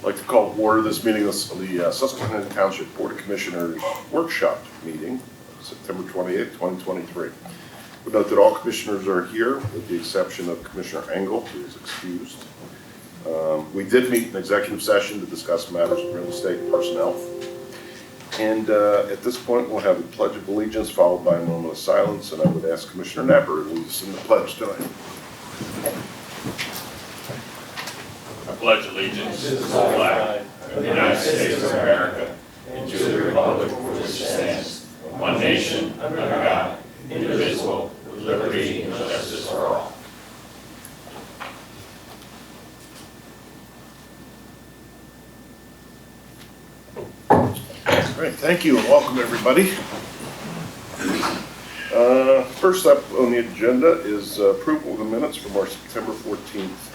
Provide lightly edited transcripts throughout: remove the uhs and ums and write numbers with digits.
I'd like to call to order this meeting of the Susquehanna Township Board of Commissioners Workshop Meeting, September 28th, 2023. We note that all commissioners are here with the exception of Commissioner Engel, who is excused. We did meet in executive session to discuss matters of real estate and personnel. And at this point, we'll have a Pledge of Allegiance followed by a moment of silence, and I would ask Commissioner Napper to lead us in the pledge tonight. I pledge allegiance to the flag of the United States of America and to the republic for which it stands, one nation, under God, indivisible, with liberty and justice for all. All right, thank you and welcome everybody. First up on the agenda is approval of the minutes from our September 14th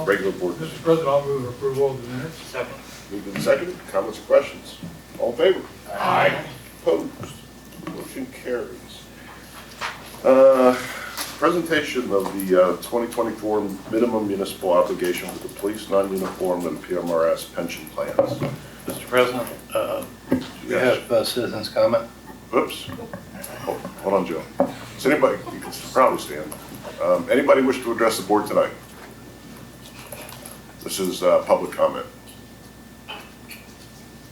regular board meeting. Mr. President, I'll move approval of the minutes. Second. Moved and seconded. Comments or questions? All in favor? Aye. Opposed? Motion carries. Presentation of the 2024 minimum municipal obligation for the police, non-uniform, and PMRS pension plans. Mr. President, we have citizens comment. Oops. Hold on, Joe. Does anybody, you can probably stand. Anybody wish to address the board tonight? This is public comment.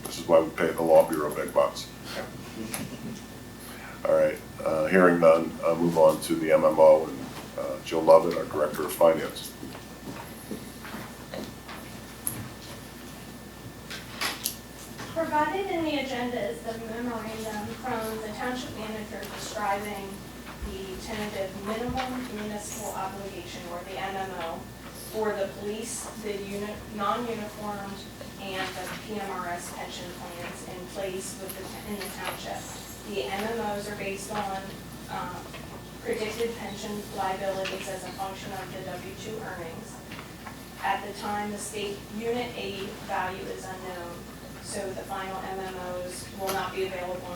This is why we pay the Law Bureau big bucks. All right, hearing none, I'll move on to the MMO and Joe Lovett, our Director of Finance. Provided in the agenda is the memorandum from the township manager describing the tentative minimum municipal obligation, or the MMO, for the police, the non-uniformed, and the PMRS pension plans in place in the township. The MMOs are based on predicted pension liabilities as a function of the W-2 earnings. At the time, the state unit aid value is unknown, so the final MMOs will not be available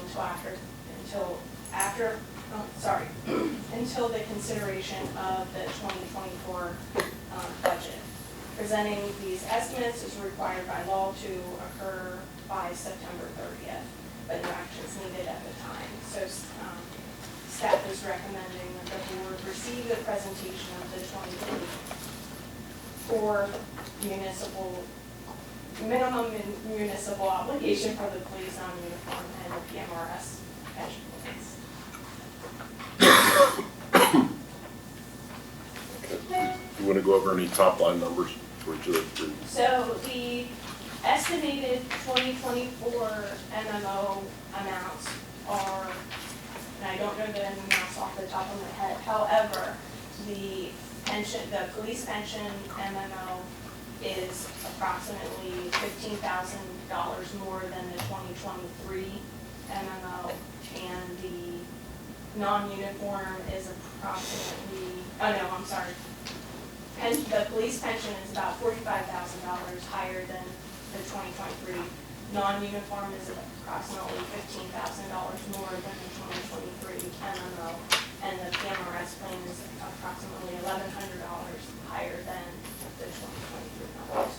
until the consideration of the 2024 budget. Presenting these estimates is required by law to occur by September 30th, but no action is needed at the time. So staff is recommending that the board receive the presentation of the 2024 minimum municipal obligation for the police, non-uniform, and the PMRS pension plans. Okay. You want to go over any top line numbers for each of the three? So the estimated 2024 MMO amounts are, and I don't know the amounts off the top of my head, however, the police pension MMO is approximately $15,000 more than the 2023 MMO, and the non-uniform is approximately, the police pension is about $45,000 higher than the 2023. Non-uniform is approximately $15,000 more than the 2023 MMO, and the PMRS plan is approximately $1,100 higher than the 2023 numbers.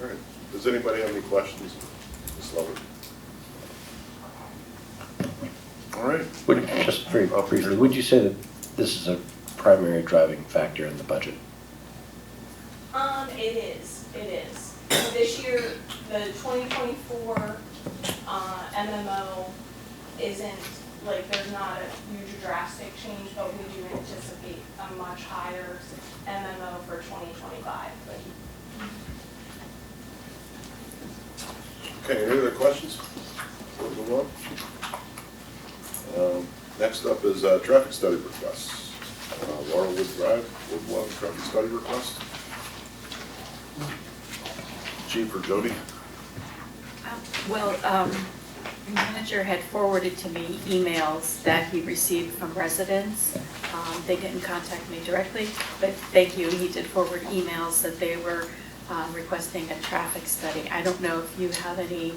All right. Does anybody have any questions? Ms. Lovett? All right. Just very briefly, would you say that this is a primary driving factor in the budget? It is. This year, the 2024 MMO isn't, there's not a huge drastic change, but we do anticipate a much higher MMO for 2025. Okay, any other questions? We'll move on. Next up is traffic study requests. Laurelwood Drive, Ward 1 traffic study request. Chief or Jody? The manager had forwarded to me emails that he received from residents. They didn't contact me directly, but thank you. He did forward emails that they were requesting a traffic study. I don't know if you have any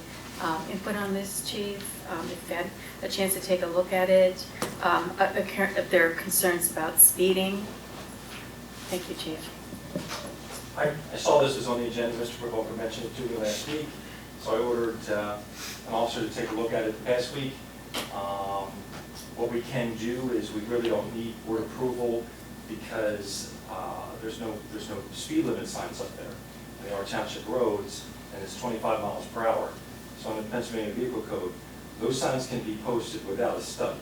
input on this, Chief, if you had a chance to take a look at it, if there are concerns about speeding. Thank you, Chief. I saw this was on the agenda, Mr. Provoker mentioned it to me last week, so I ordered an officer to take a look at it the past week. What we can do is we really don't need board approval because there's no speed limit signs up there. And they are township roads, and it's 25 miles per hour. So on the Pennsylvania Vehicle Code, those signs can be posted without a study.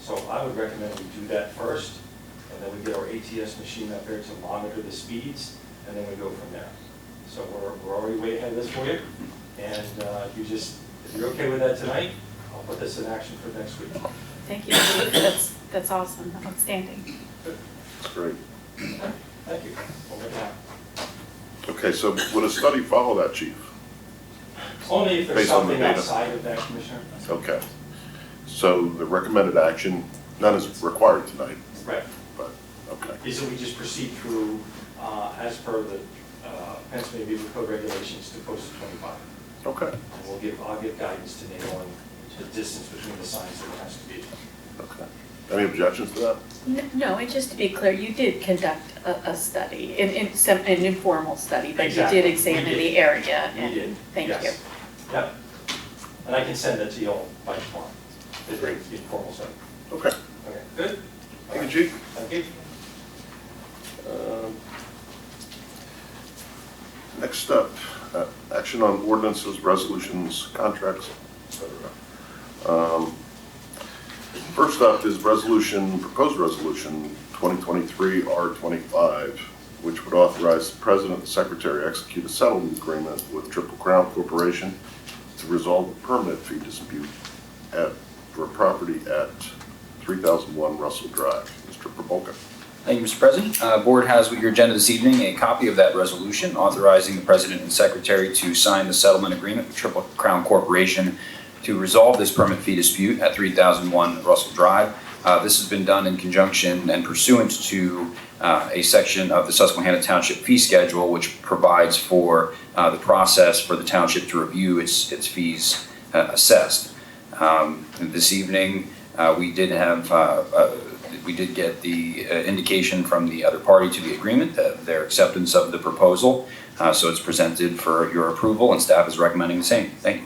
So I would recommend we do that first, and then we get our ATS machine up there to monitor the speeds, and then we go from there. So we're already way ahead of this for you, and if you're okay with that tonight, I'll put this in action for next week. Thank you. That's awesome, outstanding. That's great. Thank you. We'll make it happen. Okay, so would a study follow that, Chief? Only if there's Based on the something data. outside of that, Commissioner. Okay. So the recommended action, none is required tonight, Right. but, okay. Is that we just proceed through, as per the Pennsylvania Vehicle Code regulations to post to 25. Okay. And I'll give guidance to Nate on the distance between the signs that it has to be. Okay. Any objections to that? No, and just to be clear, you did conduct a study, an informal study, but you Exactly. did examine We did. the area. We and did. Thank you. Yes. Yep. And I can send that to you all by tomorrow. Great. The informal study. Okay. Okay, good? Thank you, Chief. Thank you. Next up, action on ordinances, resolutions, contracts, etc. First up is proposed resolution 2023 R25, which would authorize the president and secretary to execute a settlement agreement with Triple Crown Corporation to resolve the permit fee dispute for a property at 3001 Russell Drive. Mr. Provoka. Thank you, Mr. President. Board has with your agenda this evening a copy of that resolution authorizing the President and Secretary to sign the settlement agreement with Triple Crown Corporation to resolve this permit fee dispute at 3001 Russell Drive. This has been done in conjunction and pursuant to a section of the Susquehanna Township fee schedule, which provides for the process for the township to review its fees assessed. This evening, we did get the indication from the other party to the agreement that their acceptance of the proposal. So it's presented for your approval, and staff is recommending the same. Thank you.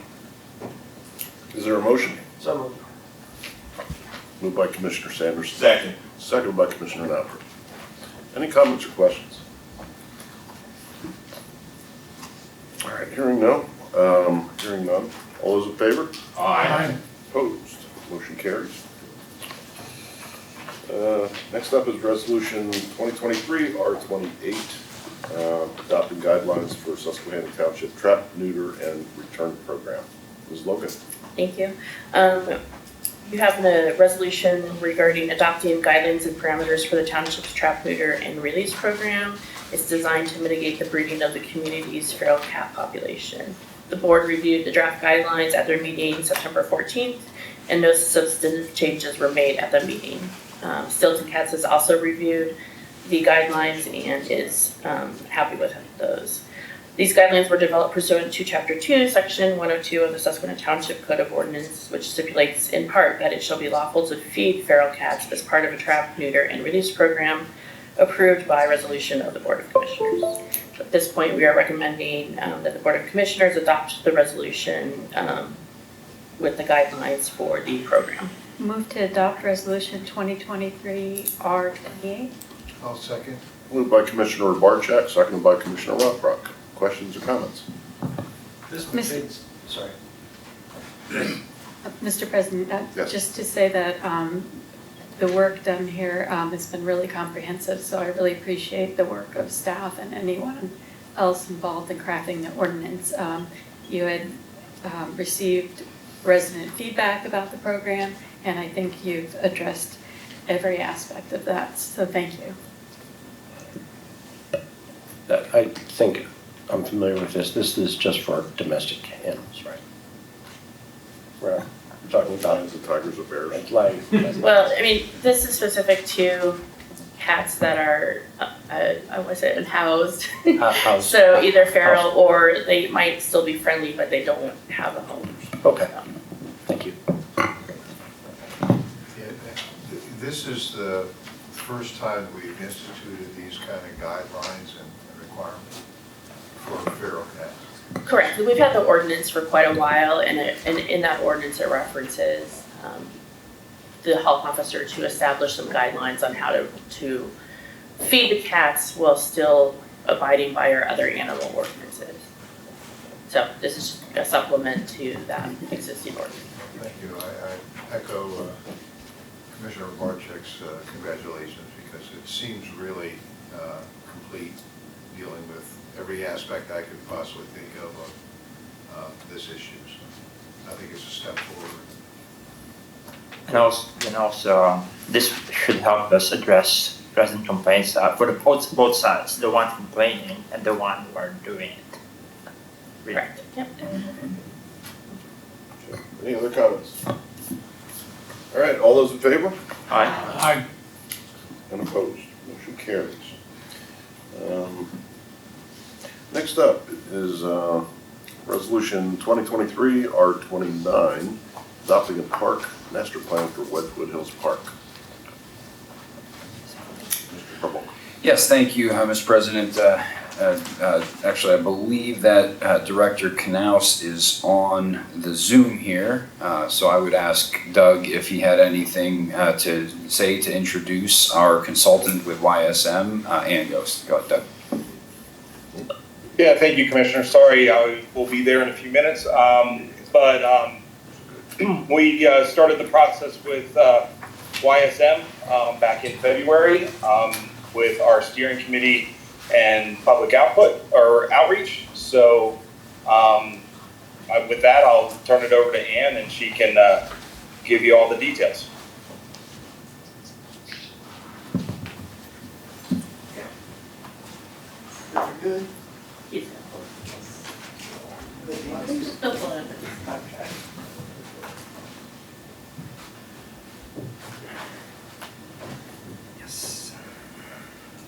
Is there a motion? So moved. Moved by Commissioner Sanderson. Second. Seconded by Commissioner Knopper. Any comments or questions? All right, hearing none. All those in favor? Aye. Opposed? Motion carries. Next up is resolution 2023 R28, adopting guidelines for Susquehanna Township trap, neuter, and return program. Ms. Logan. Thank you. You have the resolution regarding adopting guidelines and parameters for the township's trap, neuter, and release program. It's designed to mitigate the breeding of the community's feral cat population. The board reviewed the draft guidelines at their meeting September 14th, and no substantive changes were made at the meeting. Stilton Cats has also reviewed the guidelines and is happy with those. These guidelines were developed pursuant to Chapter 2, Section 102 of the Susquehanna Township Code of Ordinance, which stipulates in part that it shall be lawful to feed feral cats as part of a trap, neuter, and release program approved by resolution of the Board of Commissioners. At this point, we are recommending that the Board of Commissioners adopt the resolution with the guidelines for the program. Move to adopt resolution 2023 R28. I'll second. Moved by Commissioner Barczak, seconded by Commissioner Rothrock. Questions or comments? This Miss- pertains, sorry. Mr. President, Yes. just to say that the work done here has been really comprehensive, so I really appreciate the work of staff and anyone else involved in crafting the ordinance. You had received resident feedback about the program, and I think you've addressed every aspect of that, so thank you. I think I'm familiar with this. This is just for domestic animals, right? We're talking about Lions and tigers or bears? like, Well, I mean, this is specific to cats that are, unhoused. house. So either feral or they might still be friendly, but they don't have a home. Okay, thank you. This is the first time we've instituted these kind of guidelines and requirement for feral cats. Correct. We've had the ordinance for quite a while, and in that ordinance it references the health officer to establish some guidelines on how to feed the cats while still abiding by our other animal ordinances. So this is just a supplement to that existing ordinance. Thank you. I echo Commissioner Barczyk's congratulations, because it seems really complete, dealing with every aspect I could possibly think of this issue. So I think it's a step forward. And also, this should help us address resident complaints for the both sides, the one complaining and the one who are doing it. Really. Correct. Yep. Any other comments? All right, all those in favor? Aye. And opposed? Motion carries. Next up is Resolution 2023 R29, adopting a park master plan for Wedgewood Hills Park. Mr. Purple. Yes, thank you, Mr. President. Actually, I believe that Director Knaus is on the Zoom here, so I would ask Doug if he had anything to say to introduce our consultant with YSM, and go ahead, Doug. Yeah, thank you, Commissioner. Sorry, I will be there in a few minutes. We started the process with YSM back in February with our steering committee and public output or outreach. So with that, I'll turn it over to Ann, and she can give you all the details. Good. Yes.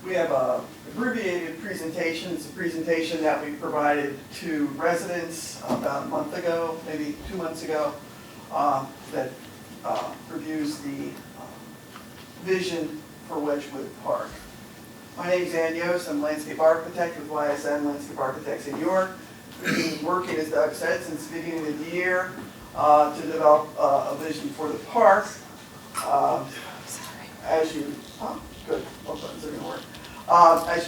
We have a abbreviated presentation. It's a presentation that we provided to residents about a month ago, maybe 2 months ago, that reviews the vision for Wedgewood Park. My name is Ann Yost. I'm a landscape architect with YSM Landscape Architects in York. We've been working, as Doug said, since the beginning of the year to develop a vision for the park. As you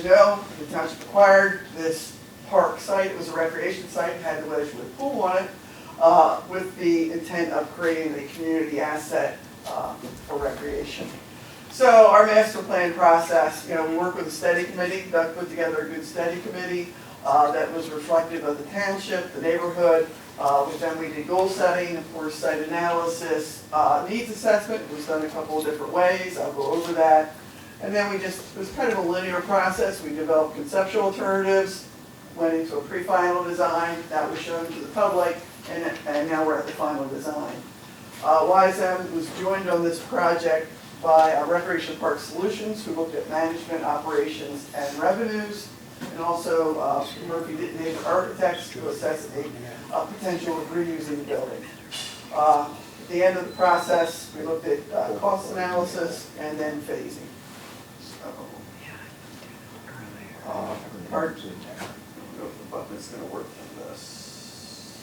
know, the township acquired this park site. It was a recreation site, it had the Wedgewood pool on it, with the intent of creating a community asset for recreation. So our master plan process, we work with a study committee. Doug put together a good study committee that was reflective of the township, the neighborhood. Then we did goal setting, of course, site analysis, needs assessment. It was done a couple of different ways. I'll go over that. And then it was kind of a linear process. We developed conceptual alternatives, went into a pre-final design that was shown to the public, and now we're at the final design. YSM was joined on this project by Recreation Park Solutions, who looked at management, operations, and revenues, and also Murphy Neighbor Architects to assess a potential of reusing the building. At the end of the process, we looked at cost analysis and then phasing. Hard to know if the button is going to work for this.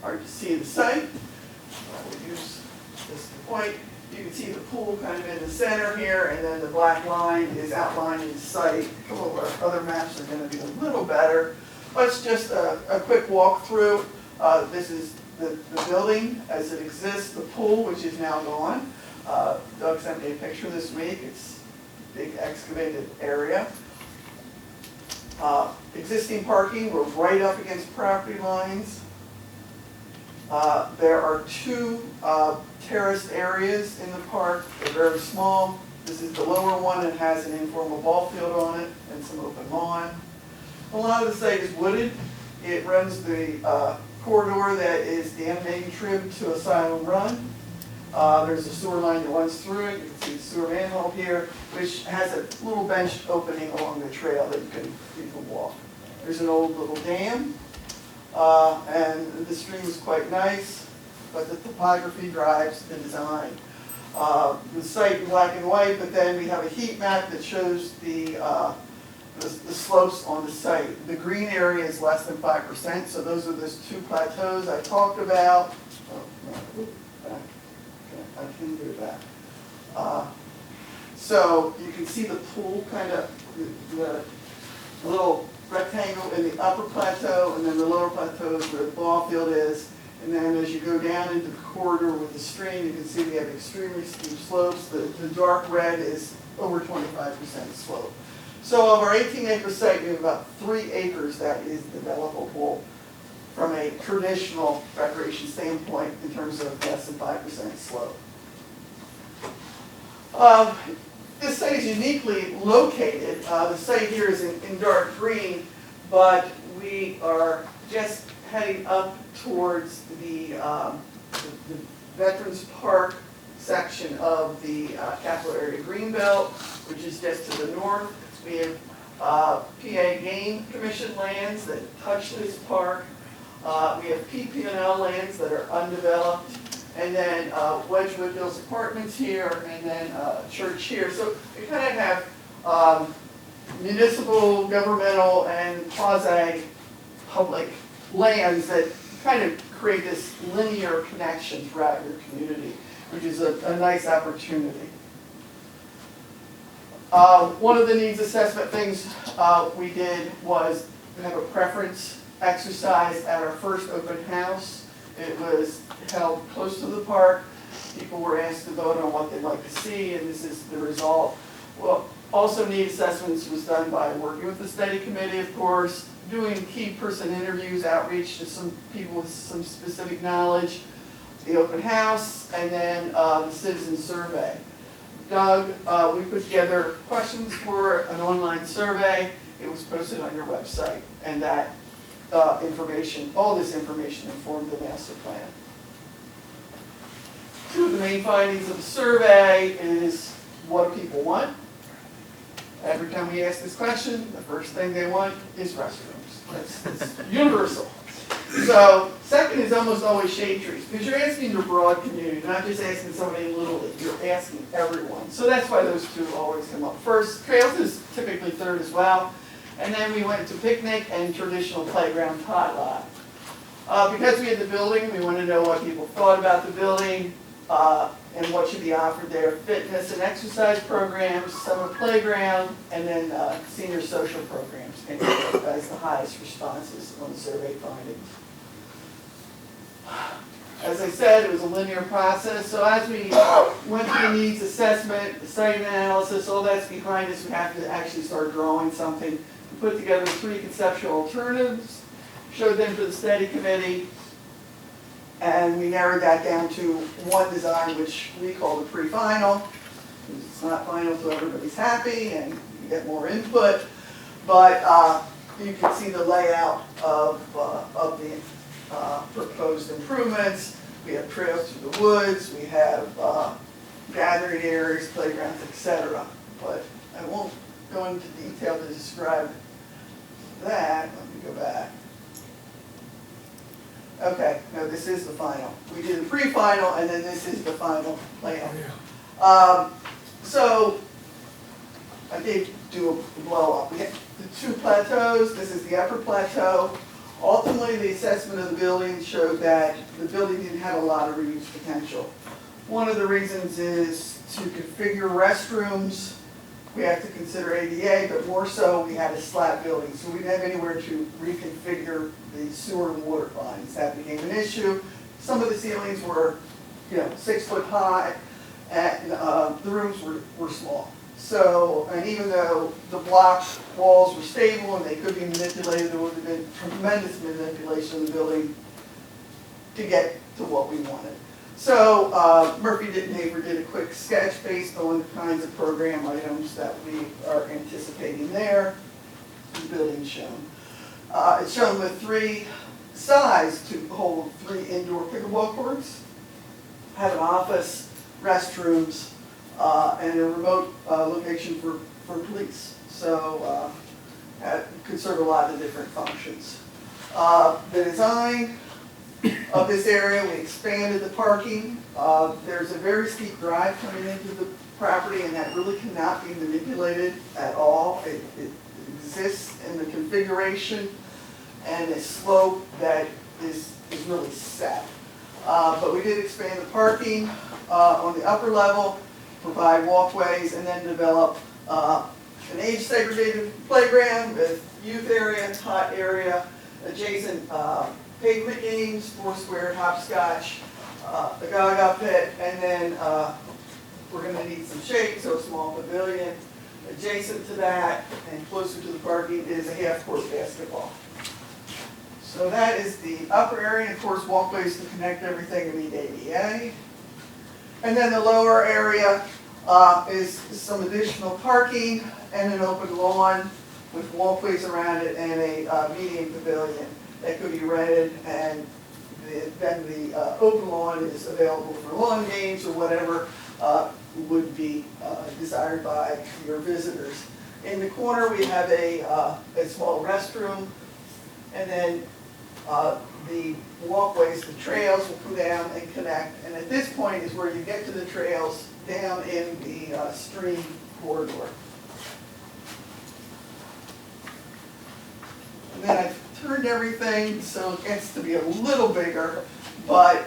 Hard to see the site. I will use this to point. You can see the pool kind of in the center here, and then the black line is outlining the site. A couple of our other maps are going to be a little better. Let's just a quick walkthrough. This is the building as it exists, the pool, which is now gone. Doug sent me a picture this week. It's a big excavated area. Existing parking, we're right up against property lines. There are two terraced areas in the park. They're very small. This is the lower one. It has an informal ball field on it and some open lawn. A lot of the site is wooded. It runs the corridor that is the emanating trib to Asylum Run. There's a sewer line that runs through it. You can see the sewer manhole here, which has a little bench opening along the trail that you can walk. There's an old little dam, and the stream is quite nice, but the topography drives the design. The site in black and white, but then we have a heat map that shows the the slopes on the site. The green area is less than 5%, so those are those two plateaus I talked about. Oh, no, oop, back. Okay, I can do that. So you can see the pool, kind of the little rectangle in the upper plateau, and then the lower plateau is where the ball field is. And then as you go down into the corridor with the stream, you can see we have extremely steep slopes. The dark red is over 25% slope. So of our 18-acre site, we have about 3 acres that is developable from a traditional recreation standpoint in terms of less than 5% slope. This site is uniquely located. The site here is in dark green, but we are just heading up towards the Veterans Park section of the capital area Greenbelt, which is just to the north. We have PA Game Commission lands that touch this park. We have PP&L lands that are undeveloped. And then Wedgewood Hills Apartments here, and then church here. So we kind of have municipal, governmental, and quasi-public lands that kind of create this linear connection throughout your community, which is a nice opportunity. One of the needs assessment things we did was have a preference exercise at our first open house. It was held close to the park. People were asked to vote on what they'd like to see, and this is the result. Well, also need assessments was done by working with the study committee, of course, doing key person interviews, outreach to some people with some specific knowledge, the open house, and then the citizen survey. Doug, we put together questions for an online survey. It was posted on your website, and that information, all this information informed the master plan. Two of the main findings of the survey is what do people want? Every time we ask this question, the first thing they want is restrooms. That's universal. So, second is almost always shade trees, because you're asking the broad community, not just asking somebody in Little League, you're asking everyone. So that's why those two always come up first. Trails is typically third as well. And then we went to picnic and traditional playground tot lot. Because we had the building, we wanted to know what people thought about the building and what should be offered there. Fitness and exercise programs, summer playground, and then senior social programs. And as the highest responses on the survey findings. As I said, it was a linear process. So as we went through the needs assessment, the site analysis, all that's behind us, we have to actually start drawing something. We put together 3 conceptual alternatives, showed them to the study committee, and we narrowed that down to one design, which we call the pre-final. It's not final until everybody's happy and you get more input, but you can see the layout of the proposed improvements. We have trails through the woods, we have gathering areas, playgrounds, etc. But I won't go into detail to describe that. Let me go back. Okay, no, this is the final. We did the pre-final, and then this is the final plan. So I did do a blow up. We have the 2 plateaus. This is the upper plateau. Ultimately, the assessment of the building showed that the building didn't have a lot of reuse potential. One of the reasons is to configure restrooms. We have to consider ADA, but more so we had a slab building, so we didn't have anywhere to reconfigure the sewer and water lines. That became an issue. Some of the ceilings were, 6 foot high, and the rooms were small. So, and even though the block walls were stable and they could be manipulated, there would have been tremendous manipulation of the building to get to what we wanted. So Murphy Dittenhaver did a quick sketch based on the kinds of program items that we are anticipating there. The building's shown. It's shown with 3 sides to hold 3 indoor pickleball courts, have an office, restrooms, and a remote location for police. So it could serve a lot of different functions. The design of this area, we expanded the parking. There's a very steep drive coming into the property, and that really cannot be manipulated at all. It exists in the configuration and a slope that is really set. But we did expand the parking on the upper level, provide walkways, and then develop an age-segregated playground with youth area, tot area, adjacent pavement games, foursquare, hopscotch, a gaga pit, and then we're going to need some shade, so a small pavilion. Adjacent to that and closer to the parking is a half-court basketball. So that is the upper area, of course, walkways to connect everything to meet ADA. And then the lower area is some additional parking and an open lawn with walkways around it and a medium pavilion that could be rented, and then the open lawn is available for lawn games or whatever would be desired by your visitors. In the corner we have a small restroom, and then the walkways, the trails will come down and connect, and at this point is where you get to the trails down in the stream corridor. And then I've turned everything so it gets to be a little bigger, but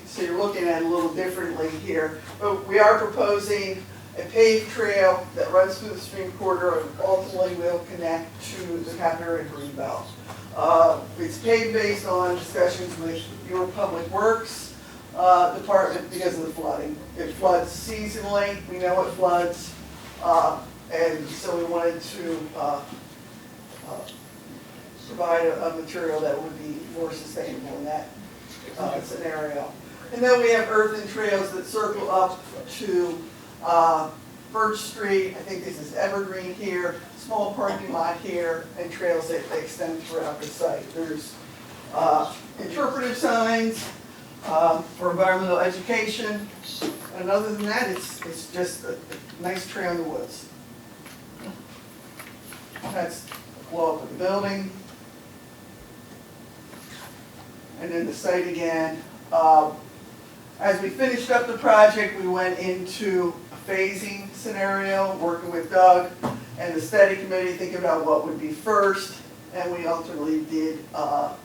so you're looking at it a little differently here. But we are proposing a paved trail that runs through the stream corridor and ultimately will connect to the Capillary and Greenbelt. It's paved based on discussions with your Public Works department because of the flooding. It floods seasonally, we know it floods, and so we wanted to provide a material that would be more sustainable in that scenario. And then we have earthen trails that circle up to Birch Street. I think this is Evergreen here, small parking lot here, and trails that extend throughout the site. There's interpretive signs for environmental education, and other than that, it's just a nice trail in the woods. That's a blow up of the building. And then the site again. As we finished up the project, we went into a phasing scenario, working with Doug and the study committee, thinking about what would be first, and we ultimately did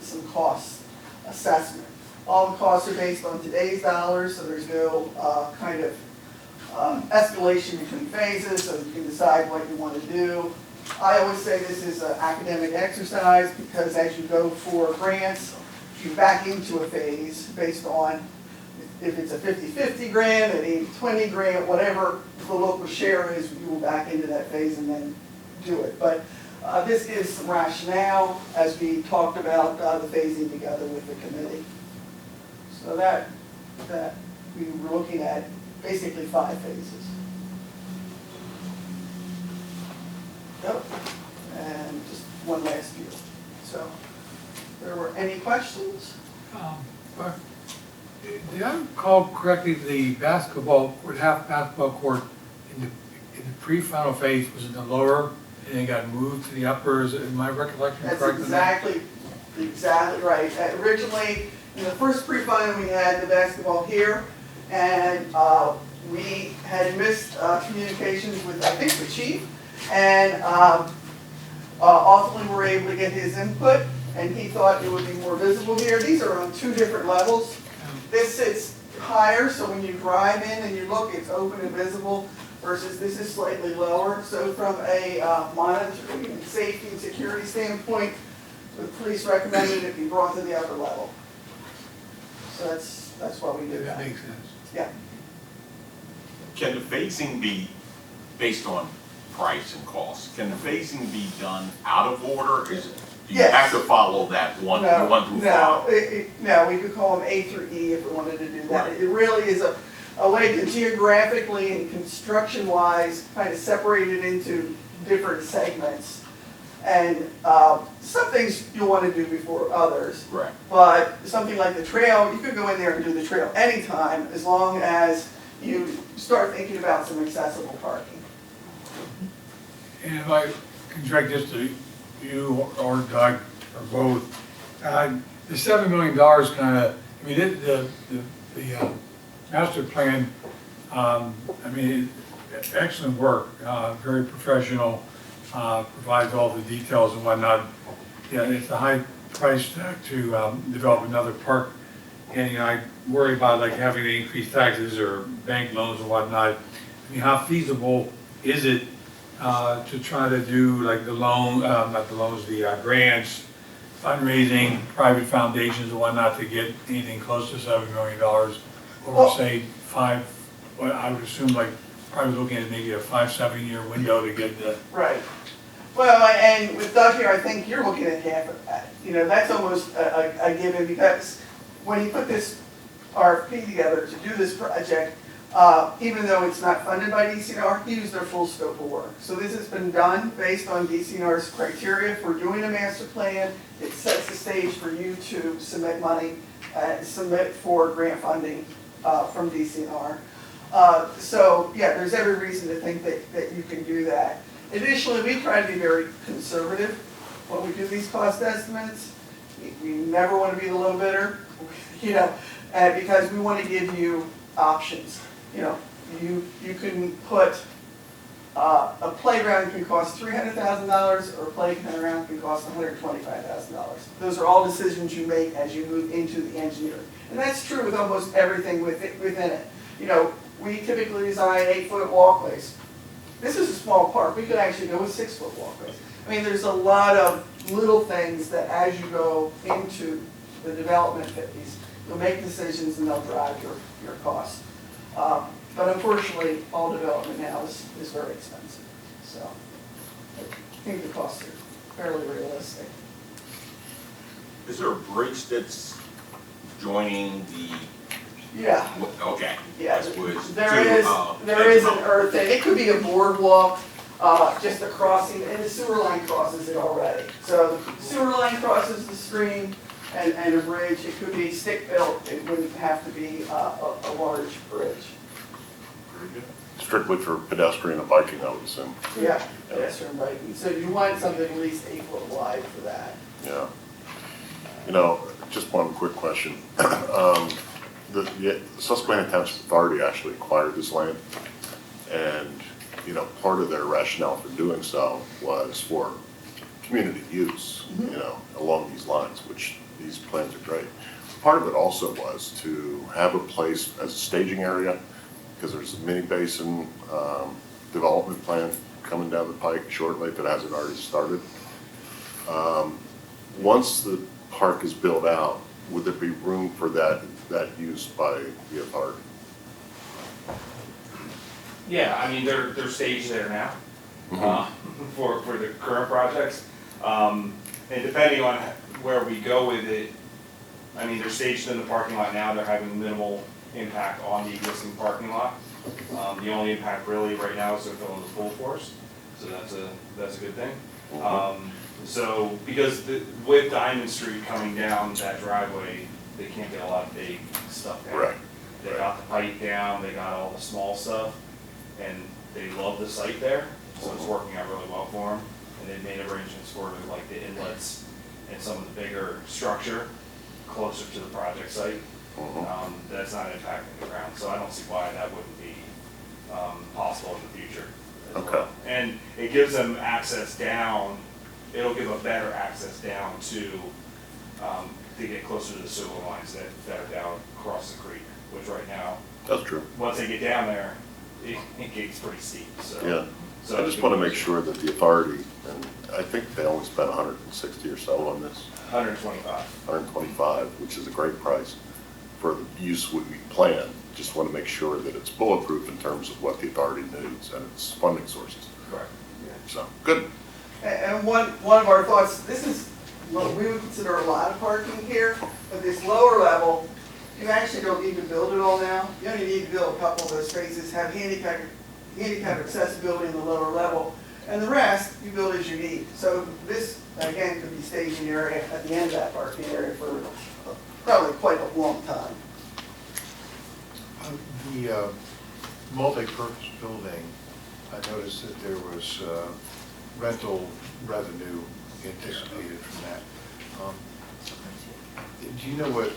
some cost assessment. All the costs are based on today's dollars, so there's no kind of escalation between phases, so you can decide what you want to do. I always say this is an academic exercise because as you go for grants, you back into a phase based on if it's a 50-50 grant, an 80-20 grant, whatever the local share is, you will back into that phase and then do it. But this is some rationale as we talked about the phasing together with the committee. So that we were looking at basically 5 phases. Yep. And just one last view. So, there were any questions? Did I recall correctly the basketball court, half basketball court in the pre-final phase was in the lower and then got moved to the upper? Is my recollection correct? That's exactly right. Originally, in the first pre-final, we had the basketball here, and we had missed communications with, I think, the chief, and ultimately we were able to get his input, and he thought it would be more visible here. These are on 2 different levels. This sits higher, so when you drive in and you look, it's open and visible, versus this is slightly lower. So from a monitoring and safety and security standpoint, the police recommended it be brought to the upper level. So that's why we did that. That makes sense. Yeah. Can the phasing be based on price and cost? Can the phasing be done out of order? Do you Yes. have to follow that one through 5? No, we could call them A through E if we wanted to do that. Right. It really is a way to geographically and construction-wise kind of separate it into different segments. And some things you'll want to do before others. Right. But something like the trail, you could go in there and do the trail anytime as long as you start thinking about some accessible parking. And if I can direct this to you or Doug or both, the $7 million kind of, I mean, the master plan, I mean, excellent work, very professional. provides all the details and whatnot. Yeah, it's a high price tag to develop another park. And, you know, I worry about like having to increase taxes or bank loans and whatnot. I mean, how feasible is it to try to do like the loan, not the loans, the grants, fundraising, private foundations and whatnot to get anything close to $7 million over say well, I would assume like probably looking at maybe a 5-7 year window to get the. Right. Well, and with Doug here, I think you're looking at half of that. You know, that's almost a given, because when he put this RFP together to do this project, even though it's not funded by DCNR, he used their full scope of work. So this has been done based on DCNR's criteria for doing a master plan. It sets the stage for you to submit money, submit for grant funding from DCNR. So yeah, there's every reason to think that you can do that. Additionally, we try to be very conservative when we do these cost estimates. We never want to be the low bidder, you know, because we want to give you options. You know, you can put a playground can cost $300,000, or a playground can cost $125,000. Those are all decisions you make as you move into the engineering, and that's true with almost everything within it. You know, we typically design 8-foot walkways. This is a small park. We could actually go with 6-foot walkways. I mean, there's a lot of little things that as you go into the development phase, you'll make decisions and they'll drive your costs. But unfortunately, all development now is very expensive. So I think the costs are fairly realistic. Is there a bridge that's joining the? Yeah. Okay. Yeah, Was there is an earth thing. It could be a boardwalk, just a crossing, and the sewer line crosses it already. So the sewer line crosses the stream and a bridge. It could be stick-built. It wouldn't have to be a large bridge. Strictly for pedestrian and biking, I would assume. Yeah, pedestrian biking. So you want something at least 8 foot wide for that. Yeah. You know, just one quick question. The Susquehanna Township Authority actually acquired this land, and, you know, part of their rationale for doing so was for community use, you know, along these lines, which these plans are great. Part of it also was to have a place as a staging area, because there's a mini basin development plan coming down the pike shortly that hasn't already started. Once the park is built out, would there be room for that use by the authority? Yeah, I mean, they're staged there now for the current projects. And depending on where we go with it, I mean, they're staged in the parking lot now. They're having minimal impact on the existing parking lot. The only impact really right now is they're filling the pool for us, so that's a good thing. So because with Diamond Street coming down that driveway, they can't get a lot of big stuff down. Right. They got the pipe down, they got all the small stuff, and they love the site there, so it's working out really well for them. And they've made arrangements for like the inlets and some of the bigger structure closer to the project site. That's not impacting the ground, so I don't see why that wouldn't be possible in the future. Okay. And it gives them access down, it'll give a better access down to get closer to the sewer lines that are down across the creek, which right now, That's true. once they get down there, it gets pretty steep, so. Yeah. So I just want to make sure that the authority, and I think they only spent 160 or so on this. 125. 125, which is a great price for the use we plan. Just want to make sure that it's bulletproof in terms of what the authority needs and its funding sources. Correct. So, good. And one of our thoughts, this is what we would consider a lot of parking here, but this lower level, you actually don't need to build it all now. You only need to build a couple of those spaces, have handicap accessibility in the lower level, and the rest you build as you need. So this, again, could be staging area at the end of that parking area for probably quite a long time. The multi-purpose building, I noticed that there was rental revenue anticipated from that. Do you know what,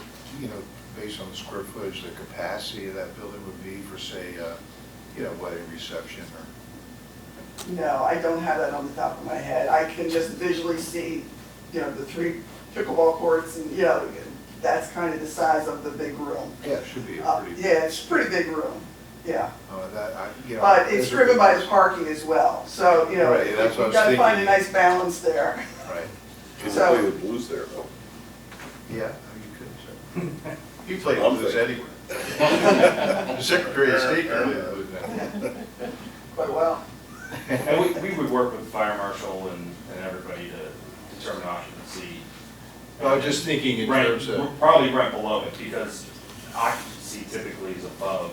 based on the square footage, the capacity of that building would be for, say, wedding reception or? No, I don't have that on the top of my head. I can just visually see, the 3 pickleball courts and, that's kind of the size of the big room. Yeah, it should be a pretty. Yeah, it's a pretty big room, yeah. But But it's driven by the parking as well, so, Right, that's what I you was gotta find a thinking. nice balance there. Right, Can you So- play the blues there, though? yeah, you could, sir. You played blues anywhere. The Secretary of State can play blues now. Quite well. And we would work with the fire marshal and everybody to determine occupancy. I was just thinking in Rent, terms of, probably rent below it, because occupancy typically is above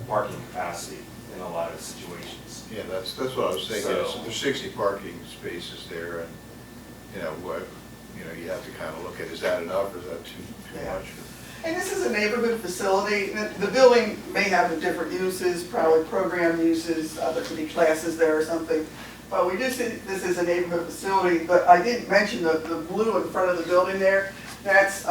parking capacity in a lot of situations. yeah, that's what I was thinking. So- So there's 60 parking spaces there, and, you have to kind of look at, is that enough, or is that too Yeah. much? And this is a neighborhood facility. The building may have different uses, probably program uses, there could be classes there or something. But we just, this is a neighborhood facility, but I didn't mention the blue in front of the building there. That's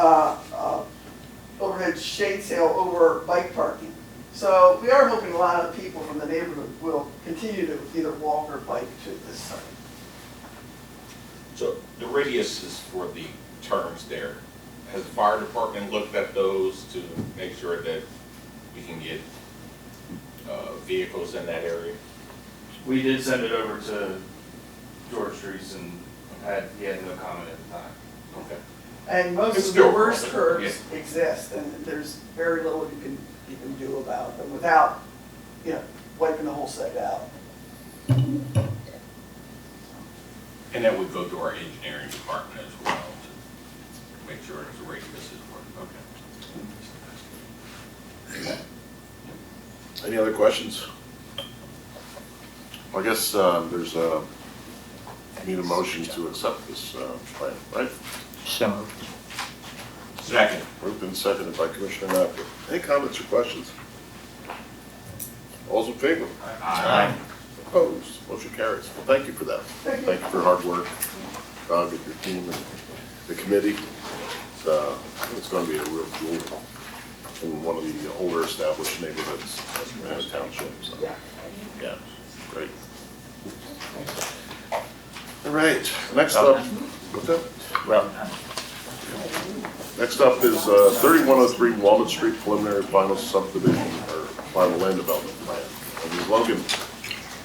overhead shade sail over bike parking. So we are hoping a lot of people from the neighborhood will continue to either walk or bike to this site. So the radiuses for the turns there, has the fire department looked at those to make sure that we can get vehicles in that area? We did send it over to George Streets and he had no comment at the time. Okay. And most It's of the still worst possible, curbs exist, and there's very little you can do about them without, wiping the whole site out. And that would go to our engineering department as well to make sure the radiuses work. Okay. Any other questions? I guess need a motion to accept this plan, right? So moved. Second. Moved and seconded by Commissioner Knappel. Any comments or questions? All's in favor? Aye. Opposed? Motion carries. Well, thank you for that. Thank you for your hard work, Doug, and your team, and the committee. It's going to be a real jewel in one of the older established neighborhoods, Susquehanna Township. So, yeah, great. All right, next up, what's that? Well, Next up is 3103 Walnut Street preliminary final subdivision or final land development plan. Ms. Logan.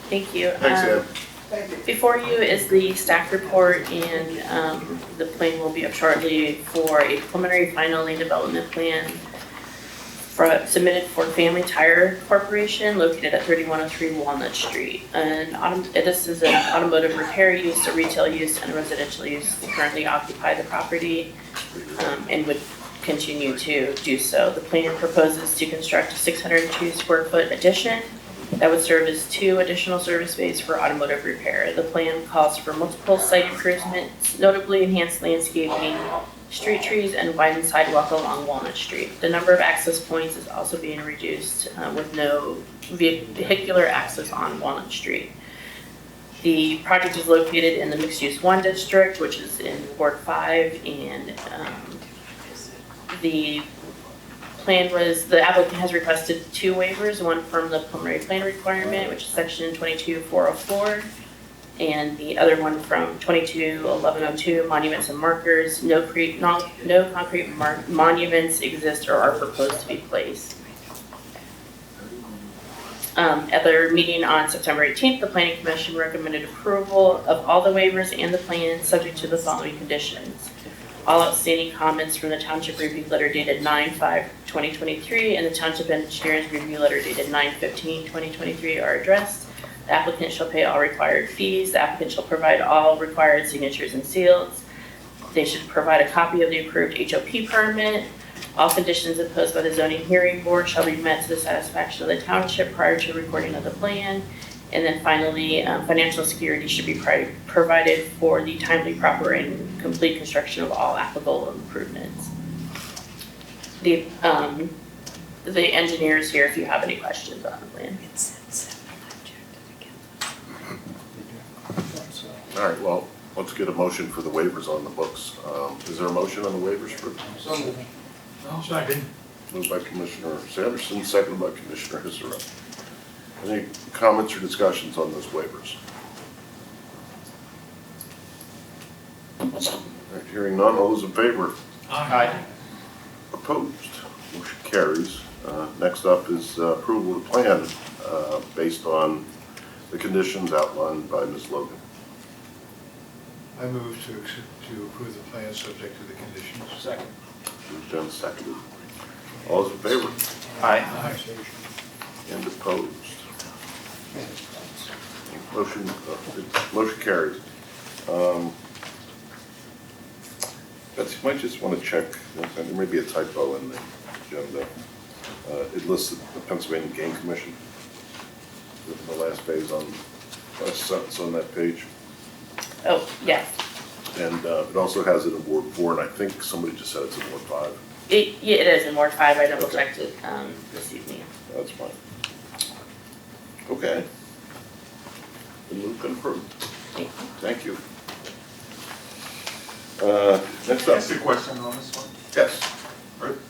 Thank you. Thanks, Ann. Thank you. Before you is the staff report, and the plan will be up shortly for a preliminary final land development plan submitted for Family Tire Corporation located at 3103 Walnut Street. This is an automotive repair use, a retail use, and a residential use. They currently occupy the property and would continue to do so. The plan proposes to construct a 602 square foot addition that would serve as 2 additional service bays for automotive repair. The plan calls for multiple site improvements, notably enhanced landscaping, street trees, and widened sidewalk along Walnut Street. The number of access points is also being reduced with no vehicular access on Walnut Street. The project is located in the mixed-use 1 district, which is in Ward 5, and the applicant has requested 2 waivers, one from the preliminary plan requirement, which is section 22404, and the other one from 221102, monuments and markers. No concrete monuments exist or are proposed to be placed. At their meeting on September 18th, the Planning Commission recommended approval of all the waivers and the plan subject to the following conditions. All outstanding comments from the Township Review Letter dated 9/5/2023 and the Township Engineers Review Letter dated 9/15/2023 are addressed. The applicant shall pay all required fees. The applicant shall provide all required signatures and seals. They should provide a copy of the approved HOP permit. All conditions imposed by the zoning hearing board shall be met to the satisfaction of the township prior to recording of the plan. And then finally, financial security should be provided for the timely, proper, and complete construction of all applicable improvements. The engineers here, if you have any questions on the plan. All right, well, let's get a motion for the waivers on the books. Is there a motion on the waivers for? I'll second. Moved by Commissioner Sanderson, seconded by Commissioner Hisarella. Any comments or discussions on those waivers? All right, hearing none, all those in favor? Aye. Opposed? Motion carries. Next up is approval of the plan based on the conditions outlined by Ms. Logan. I move to approve the plan subject to the conditions. Second. Moved and seconded. All those in favor? Aye. And opposed? Motion carries. Betsy, you might just want to check, there may be a typo in the agenda. It lists the Pennsylvania Game Commission, the last sentence on that page. Oh, yes. And it also has it in Ward 4, and I think somebody just said it's in Ward 5. Yeah, it is in Ward 5. I double Okay. checked it this evening. That's fine. Okay. Been moved and approved. Thank you. Next Can I up. ask a question on this one? Yes.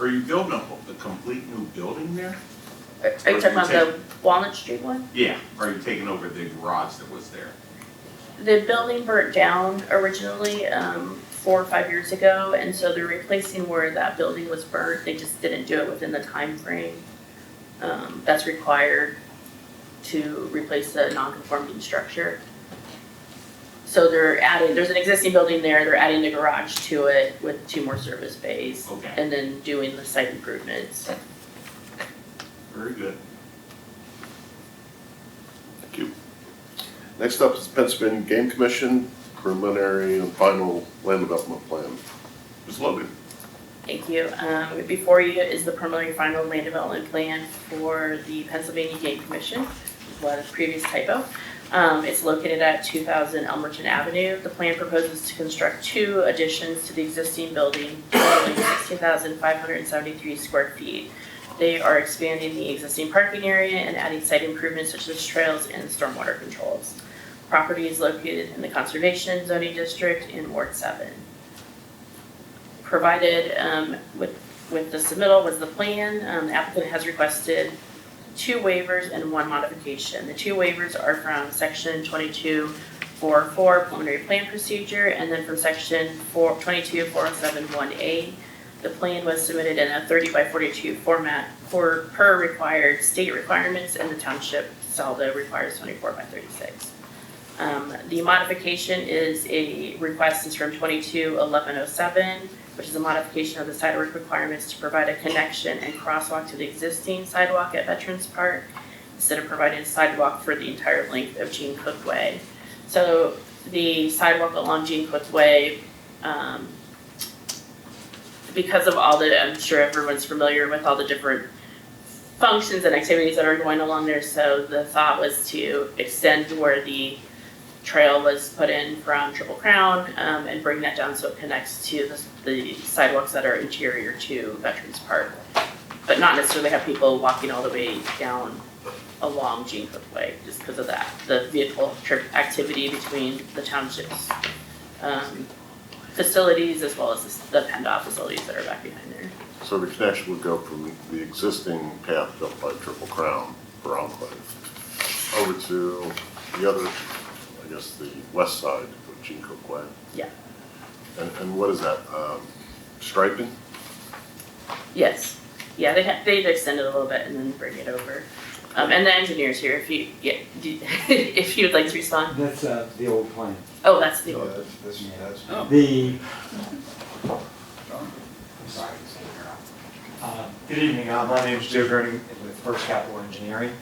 Are you building a complete new building there? Are you talking about the Walnut Street one? Yeah. Or are you taking over the garage that was there? The building burnt down originally 4 or 5 years ago, and so they're replacing where that building was burnt. They just didn't do it within the time frame that's required to replace the non-conforming structure. So they're adding, there's an existing building there, they're adding the garage to it with 2 more service bays. Okay. And then doing the site improvements. Very good. Thank you. Next up is the Pennsylvania Game Commission preliminary and final land development plan. Ms. Logan. Thank you. Before you is the preliminary final land development plan for the Pennsylvania Game Commission, what a previous typo. It's located at 2000 Elmerton Avenue. The plan proposes to construct 2 additions to the existing building, totaling 16,573 square feet. They are expanding the existing parking area and adding site improvements such as trails and stormwater controls. Property is located in the Conservation Zoning District in Ward 7. Provided with the submittal was the plan. The applicant has requested 2 waivers and 1 modification. The 2 waivers are from section 2244 preliminary plan procedure, and then from section 22407-1A. The plan was submitted in a 30 by 42 format per required state requirements, and the township SALDO requires 24 by 36. The modification is a request is from 221107, which is a modification of the sidewalk requirements to provide a connection and crosswalk to the existing sidewalk at Veterans Park, instead of providing a sidewalk for the entire length of Gene Cook Way. So the sidewalk along Gene Cook Way, because of all the, I'm sure everyone's familiar with all the different functions and activities that are going along there, so the thought was to extend where the trail was put in from Triple Crown and bring that down so it connects to the sidewalks that are interior to Veterans Park, but not necessarily have people walking all the way down along Gene Cook Way, just because of that, the vehicle trip activity between the township's facilities as well as the PennDOT facilities that are back behind there. So the connection would go from the existing path built by Triple Crown for Enclave over to the other, I guess, the west side of Gene Cook Way. Yeah. And what is that, striping? Yes. Yeah, they'd extend it a little bit and then bring it over. And the engineer's here if you if you would like to respond. That's the old plan. Oh, that's the old. That's The. Sorry. Good evening. My name is Joe Gurney with First Capital Engineering.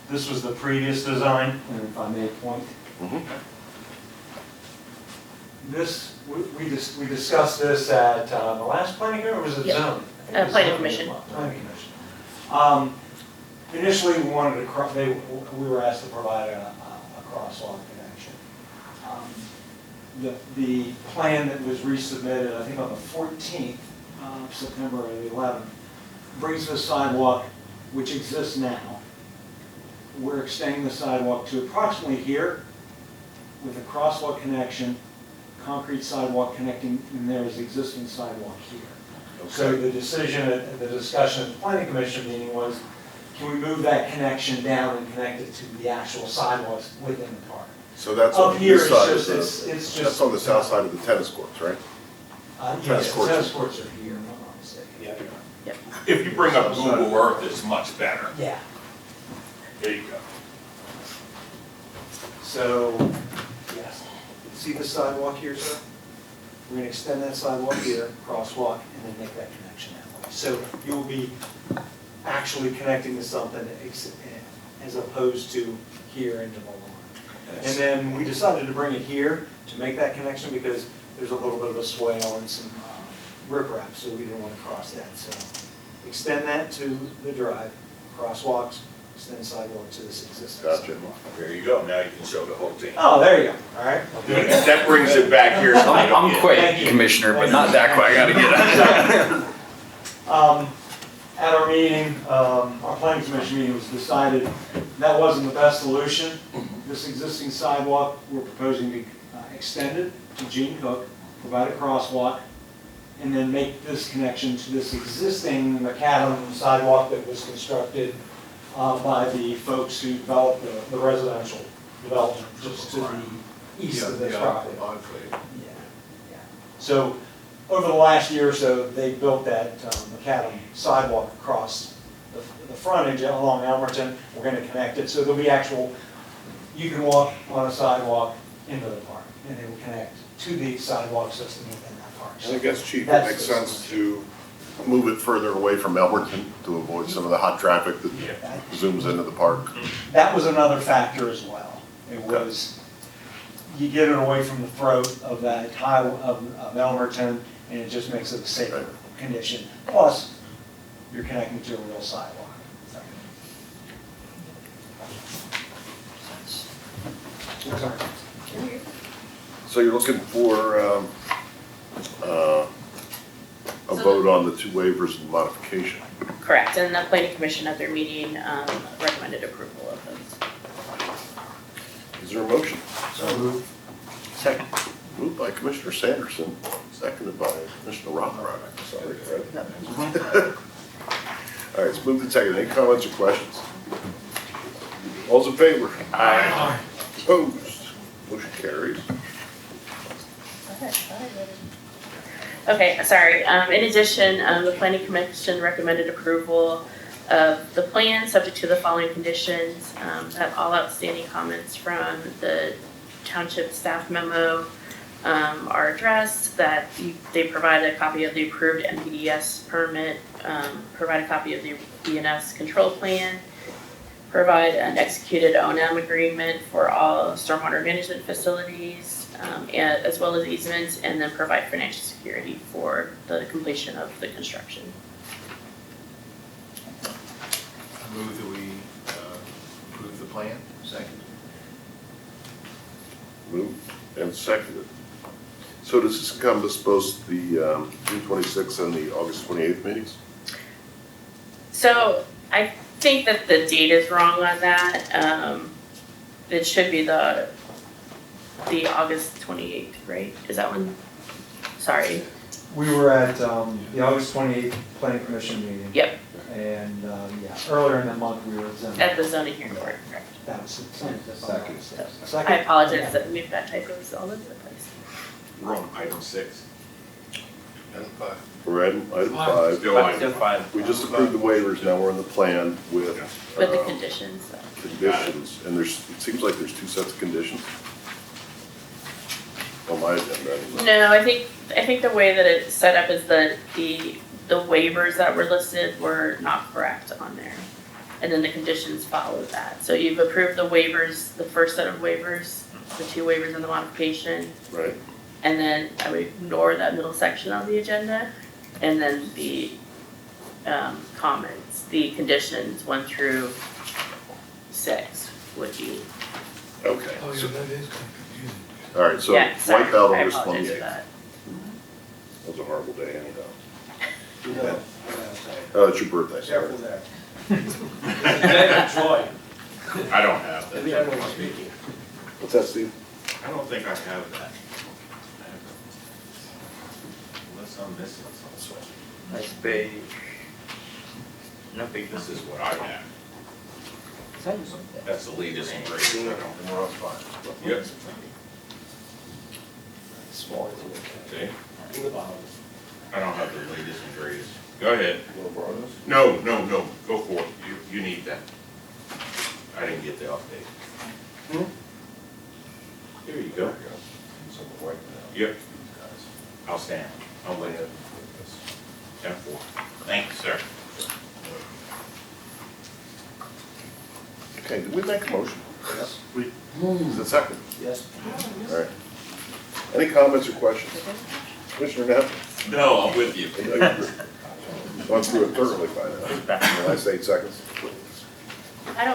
This was the previous design, and if I may point. This we discussed this at the last planning hearing, or was it zoning? Planning Commission. Planning Commission. Initially, we wanted to we were asked to provide a crosswalk connection. The plan that was resubmitted, I think on the 14th of September or the 11th, brings the sidewalk, which exists now. We're extending the sidewalk to approximately here with a crosswalk connection, concrete sidewalk connecting, and there is existing sidewalk here. Okay. So the decision, the discussion at the Planning Commission meeting was can we move that connection down and connect it to the actual sidewalks within the park? So that's Up on here, this it's side of just, the, it's just. that's on the south side of the tennis courts, right? Yes, courts. tennis courts are here, if I'm not mistaken. If you bring up Google Earth, it's much better. Yeah. There you go. So, yes, see the sidewalk here, sir? We're gonna extend that sidewalk here, crosswalk, and then make that connection that way. So you will be actually connecting to something as opposed to here into the lawn. And then we decided to bring it here to make that connection because there's a little bit of a swale and some riprap, so we didn't want to cross that. So extend that to the drive, crosswalks, extend sidewalk to this existing Gotcha. sidewalk. There you go, now you can show the whole team. Oh, there you go, all right. That brings it back here. So they don't I'm get- quick, Thank you. Commissioner, but not that quick, I gotta get it. At our meeting, our planning commission meeting, was decided that wasn't the best solution. This existing sidewalk, we're proposing to extend it to Gene Cook, provide a crosswalk, and then make this connection to this existing macadam sidewalk that was constructed by the folks who developed the residential development just to the east of this property. Yeah. So over the last year or so, they built that macadam sidewalk across the frontage along Elmerton. We're going to connect it, so there'll be you can walk on a sidewalk into the park, and it will connect to the sidewalk system within that park. I think that's cheap. It That's makes the sense to move it further away from Elmerton to avoid some of the hot traffic that zooms into the park. That was another factor as well. It was, you get it away from the throat of that of Elmerton, and it just makes it a safer condition. Plus, you're connecting to a real sidewalk. So you're looking for a vote on the two waivers and modification. Correct, and the planning commission at their meeting recommended approval of those. Is there a motion? So moved. Second. Moved by Commissioner Sanderson, seconded by Commissioner Rothrock. Sorry, Fred. All right, it's moved and seconded. Any comments or questions? All's in favor? Aye. Opposed? Motion carries. Okay, sorry. In addition, the planning commission recommended approval of the plan, subject to the following conditions. That all outstanding comments from the township staff memo are addressed, that they provide a copy of the approved NPDES permit, provide a copy of the ENS control plan, provide an executed O&M agreement for all stormwater management facilities, as well as easements, and then provide financial security for the completion of the construction. I move that we approve the plan. Second. Moved and seconded. So does this encompass both the June 26th and the August 28th meetings? So I think that the date is wrong on that. It should be the August 28th, right? Is that one? Sorry. We were at the August 28th Planning Commission meeting. Yep, And, earlier in the month, we were at zoning. at the zoning hearing board, correct. That was the second. I Second? apologize that we've got typos all over the place. We're on item 6. Item 5. We're at item 5. Still item. Five. We just approved the waivers, now we're in the plan with With the conditions, so. conditions, and it seems like there's two sets of conditions on my agenda anyway. No, I think the way that it's set up is that the waivers that were listed were not correct on there. And then the conditions follow that. So you've approved the waivers, the first set of waivers, the two waivers and the modification. Right. And then I would ignore that middle section on the agenda. And then the comments, the conditions 1 through 6 would be, Okay. Oh, yeah, So- that is kind of confusing. All right, so yeah, sorry, wipe out I August apologize for 28th. that. That was a horrible day anyhow. No. Oh, it's your birthday, sorry. Joy. I don't have that. What's that, Steve? I don't think I have that. Unless I'm missing something. Nice page. No big. This is what I have. That's the latest and greatest. And we're on spot. Yep. Small. Okay. I don't have the latest and greatest. Go ahead. No, go for it. You need that. I didn't get the update. Here you go. Yep. I'll stand. I'll lay it. 10-4. Thank you, sir. Okay, did we make a motion? Yes. Is it second? Yes. All right. Any comments or questions? Commissioner Knapp? No, I'm with you. Gone through it thoroughly by now. The last 8 seconds. I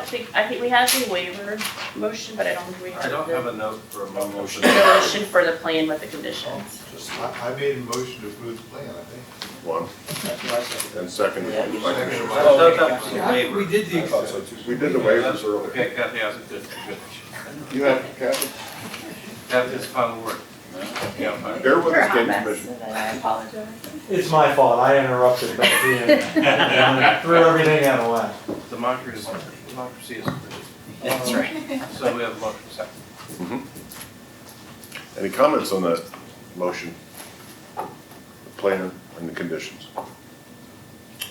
think we had the waiver motion, but I don't think we had I don't the have a note for a motion. motion for the plan with the conditions. I made a motion to approve the plan, I think. One. And second. Yeah, you by should. Commissioner I Fowl. thought that was the waiver. We did the, I thought so too. We did the waivers earlier. Okay, Kathy has it, good. You have, Kathy? Kathy has the final word. Yeah, fine. Bear with You're a us, hot game mess, commission. and I apologize. It's my fault, I interrupted Becky and threw everything out of whack. Democracy is. That's right. So we have a motion second. Mhm. Any comments on that motion? The plan and the conditions? All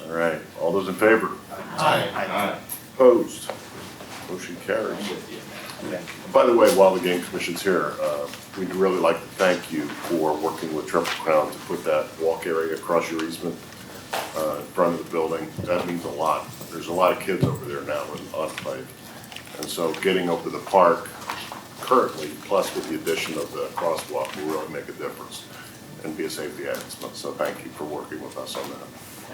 right, all those in favor? Aye. Opposed? Motion carries. By the way, while the game commission's here, we'd really like to thank you for working with Triple Crown to put that walk area across your easement in front of the building. That means a lot. There's a lot of kids over there now with unpaved. And so getting over the park currently, plus with the addition of the crosswalk, will really make a difference and be a safety enhancement. So thank you for working with us on that.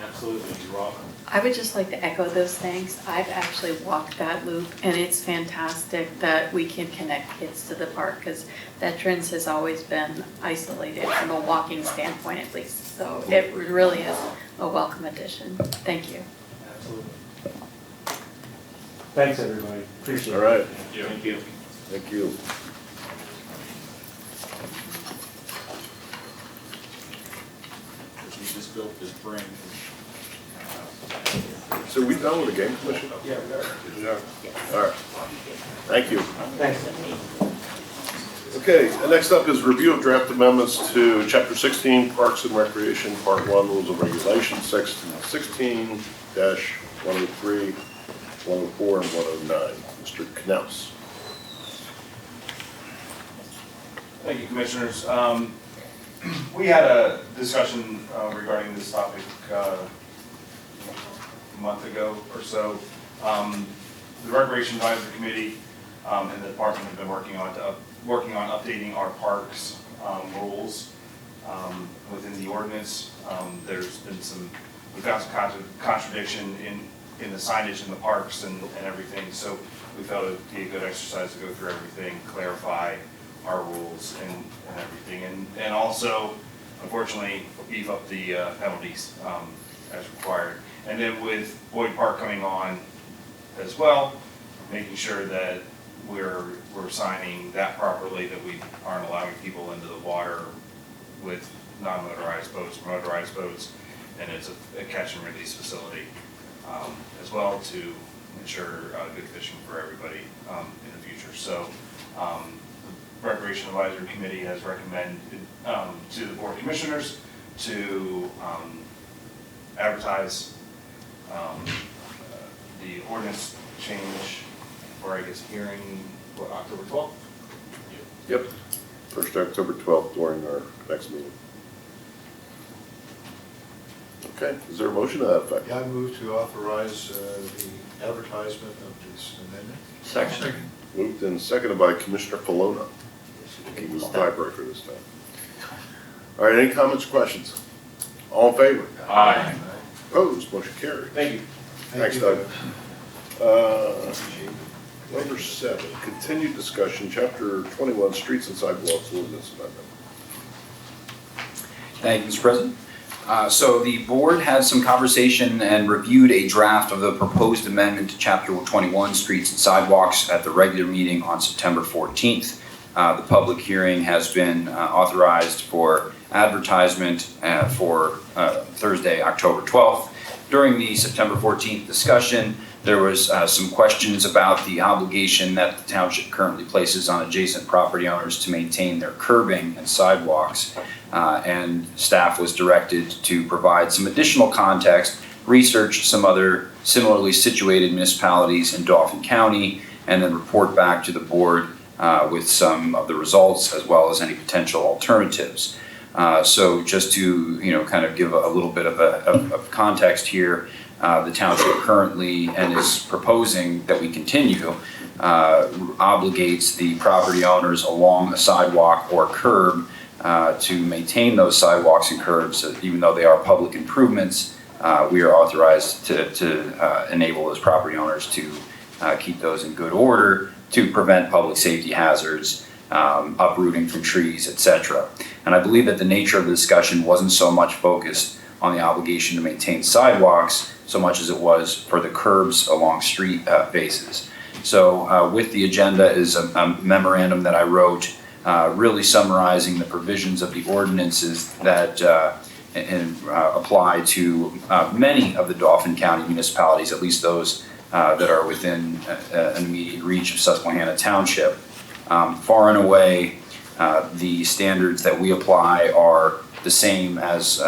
Absolutely, you're welcome. I would just like to echo those thanks. I've actually walked that loop, and it's fantastic that we can connect kids to the park, because Veterans has always been isolated from a walking standpoint at least. So it really is a welcome addition. Thank you. Absolutely. Thanks, everybody, appreciate it. All right, Thank you. thank you. We just built this brand. So we done with the game commission? Yeah, we are. Yeah. All right. Thank you. Thanks. Okay, and next up is review of draft amendments to Chapter 16, Parks and Recreation, Part 1, Rules of Regulation, Section 16-103, 104, and 109. Mr. Knaus. Thank you, Commissioners. We had a discussion regarding this topic a month ago or so. The Recreation Advisory Committee and the department have been working on updating our parks rules within the ordinance. There's been we've got some contradiction in the signage in the parks and everything, so we felt it would be a good exercise to go through everything, clarify our rules and everything, and also, unfortunately, beef up the penalties as required. And then with Boyd Park coming on as well, making sure that we're signing that properly, that we aren't allowing people into the water with non-motorized boats, motorized boats, and it's a catch and release facility as well to ensure good fishing for everybody in the future. So the Recreation Advisory Committee has recommended to the Board of Commissioners to advertise the ordinance change for, I guess, hearing, what, October 12th? Yep. First October 12th during our next meeting. Okay, is there a motion to that effect? Yeah, I move to authorize the advertisement of this amendment. Second. Moved and seconded by Commissioner Colonna. He was the tiebreaker this time. All right, any comments or questions? All in favor? Aye. Opposed, motion carried. Thank you. Thanks, Doug. Number 7, continued discussion, Chapter 21, Streets and Sidewalks Ordinance Amendment. Thank you, Mr. President. So the board had some conversation and reviewed a draft of the proposed amendment to Chapter 21, Streets and Sidewalks, at the regular meeting on September 14th. The public hearing has been authorized for advertisement for Thursday, October 12th. During the September 14th discussion, There was some questions about the obligation that the township currently places on adjacent property owners to maintain their curbing and sidewalks. And staff was directed to provide some additional context, research some other similarly situated municipalities in Dauphin County, and then report back to the board with some of the results as well as any potential alternatives. So just to kind of give a little bit of context here, the township currently and is proposing that we continue obligates the property owners along a sidewalk or curb to maintain those sidewalks and curbs. Even though they are public improvements, we are authorized to enable those property owners to keep those in good order to prevent public safety hazards, uprooting from trees, etc. And I believe that the nature of the discussion wasn't so much focused on the obligation to maintain sidewalks so much as it was for the curbs along street faces. So with the agenda is a memorandum that I wrote really summarizing the provisions of the ordinances that apply to many of the Dauphin County municipalities, at least those that are within an immediate reach of Susquehanna Township. Far and away, the standards that we apply are the same as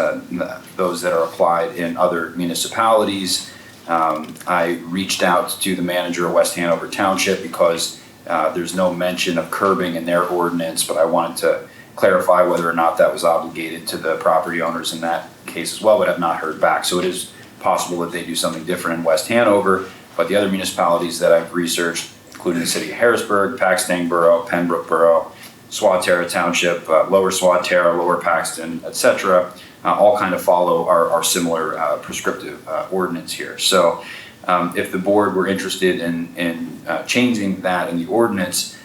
those that are applied in other municipalities. I reached out to the manager of West Hanover Township because there's no mention of curbing in their ordinance, but I wanted to clarify whether or not that was obligated to the property owners in that case as well, but have not heard back. So it is possible that they do something different in West Hanover, but the other municipalities that I've researched, including the city of Harrisburg, Paxton Borough, Pembroke Borough, Swatara Township, Lower Swatara, Lower Paxton, etc., all kind of follow our similar prescriptive ordinance here. So if the board were interested in changing that in the ordinance,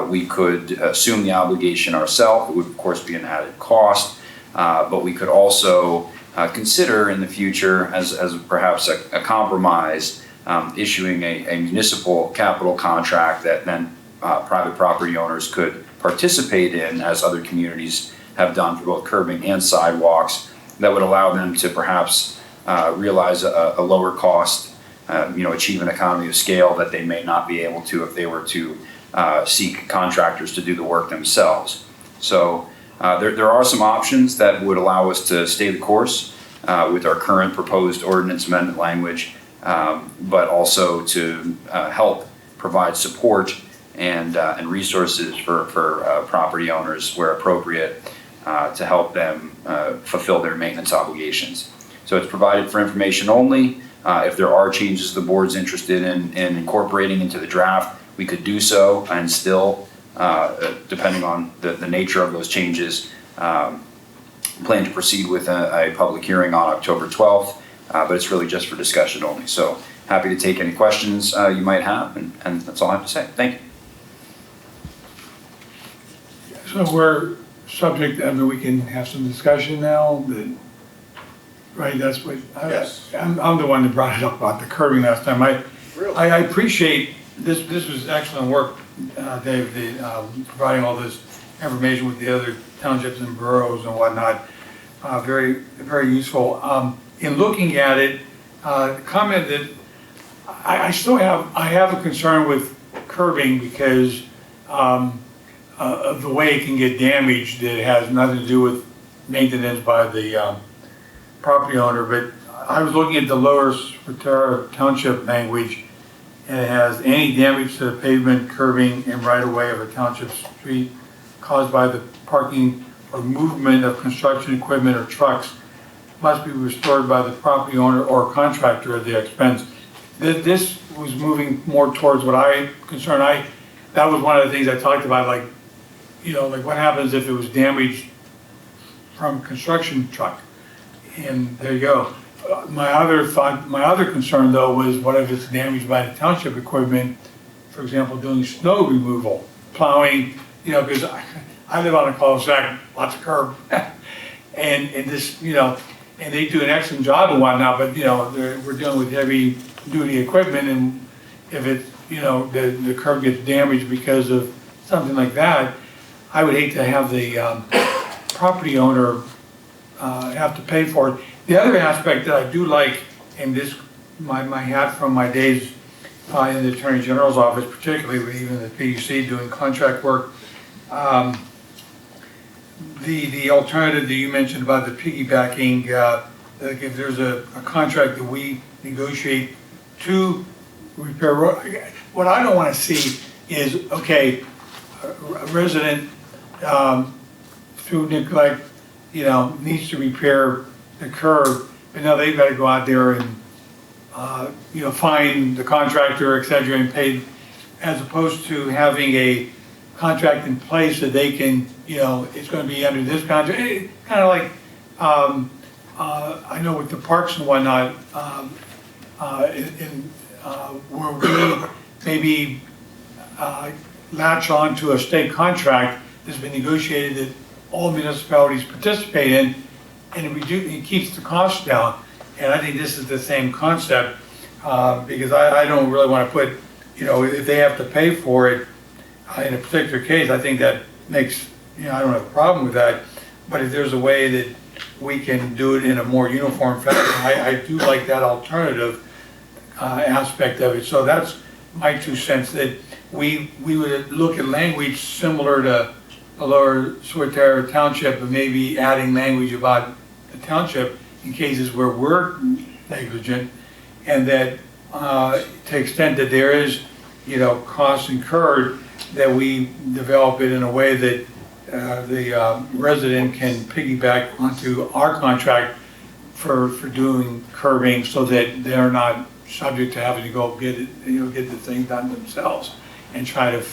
we could assume the obligation ourselves. It would of course be an added cost, but we could also consider in the future as perhaps a compromise, issuing a municipal capital contract that then private property owners could participate in, as other communities have done for both curbing and sidewalks, that would allow them to perhaps realize a lower cost, achieve an economy of scale that they may not be able to if they were to seek contractors to do the work themselves. So there are some options that would allow us to stay the course with our current proposed ordinance amendment language, but also to help provide support and resources for property owners where appropriate to help them fulfill their maintenance obligations. So it's provided for information only. If there are changes the board's interested in incorporating into the draft, we could do so, and still, depending on the nature of those changes, plan to proceed with a public hearing on October 12th, but it's really just for discussion only. So happy to take any questions you might have, and that's all I have to say. Thank you. So we're subject, we can have some discussion now, right, that's what, Yes. I'm the one that brought it up about the curbing last time. I appreciate, this was excellent work, Dave, providing all this information with the other townships and boroughs and whatnot. Very, very useful. In looking at it, comment that I have a concern with curbing because of the way it can get damaged. It has nothing to do with maintenance by the property owner, but I was looking at the Lower Swatara Township language, and it has any damage to the pavement, curbing, and right-of-way of a township street caused by the parking or movement of construction equipment or trucks must be restored by the property owner or contractor at their expense. This was moving more towards what I'm concerned. That was one of the things I talked about, like what happens if it was damaged from a construction truck? And there you go. My other concern though was what if it's damaged by the township equipment, for example, doing snow removal, plowing, because I live on a cul-de-sac, lots of curb, and this, and they do an excellent job and whatnot, but we're dealing with heavy duty equipment, and if it, the curb gets damaged because of something like that, I would hate to have the property owner have to pay for it. The other aspect that I do like, and this, my hat from my days in the Attorney General's office, particularly with even the PUC doing contract work. The alternative that you mentioned about the piggybacking, like if there's a contract that we negotiate to repair road, what I don't want to see is, okay, a resident through neglect, needs to repair the curb, but now they've got to go out there and, find the contractor, et cetera, and pay, as opposed to having a contract in place that they can, it's gonna be under this contract. Kind of like, I know with the parks and whatnot, where we maybe latch on to a state contract that's been negotiated that all municipalities participate in, and it keeps the cost down. And I think this is the same concept, because I don't really want to put, if they have to pay for it in a particular case, I think that makes, I don't have a problem with that. But if there's a way that we can do it in a more uniform fashion, I do like that alternative aspect of it. So that's my 2 cents, that we would look at language similar to the Lower Susquehanna Township, and maybe adding language about the township in cases where we're negligent, and that to the extent that there is, costs incurred, that we develop it in a way that the resident can piggyback onto our contract for doing curbing, so that they're not subject to having to go get it, get the thing done themselves and try to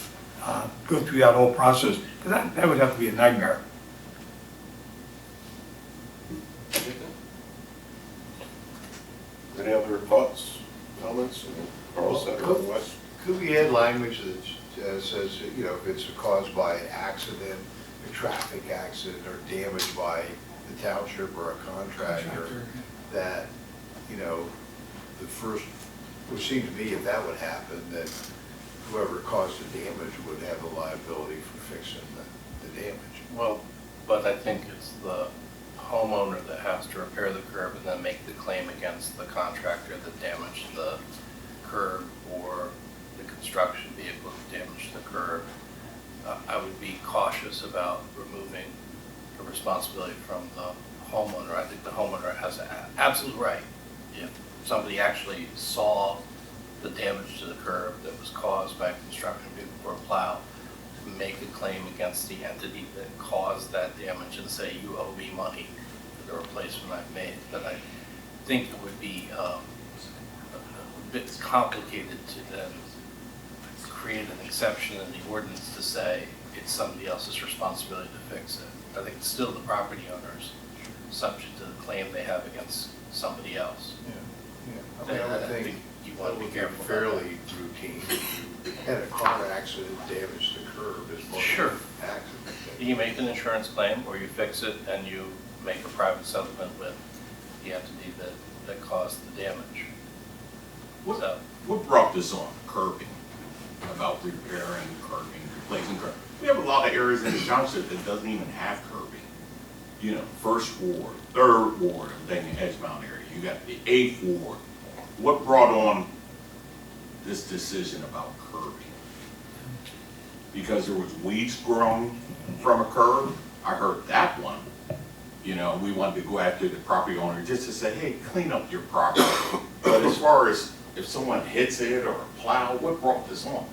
go through that whole process. That would have to be a nightmare. Any other thoughts, comments, Carl said or otherwise? Could we add language that says, if it's caused by accident, a traffic accident, or damage by the township or a contractor, that, the first, it would seem to me if that would happen, that whoever caused the damage would have the liability for fixing the damage. Well, but I think it's the homeowner that has to repair the curb and then make the claim against the contractor that damaged the curb, or the construction vehicle that damaged the curb. I would be cautious about removing the responsibility from the homeowner. I think the homeowner has an absolute right, if somebody actually saw the damage to the curb that was caused by a construction vehicle or a plow, to make a claim against the entity that caused that damage and say, you owe me money for the replacement I've made. But I think it would be a bit complicated to then create an exception in the ordinance to say it's somebody else's responsibility to fix it. I think it's still the property owner's subject to the claim they have against somebody else. I mean, I would think you want to be careful. Fairly routine. If you had a car accident, damage the curb as part Sure. of the accident. You make an insurance claim, or you fix it and you make a private settlement with the entity that caused the damage. What brought this on? Curbing, about repairing, curbing, replacing curbing. We have a lot of areas in the township that doesn't even have curbing. First ward, third ward, I'm thinking Edgemount area. You got the 8th ward. What brought on this decision about curbing? Because there was weeds growing from a curb? I heard that one. We wanted to go after the property owner just to say, hey, clean up your property. But as far as if someone hits it or a plow, what brought this on?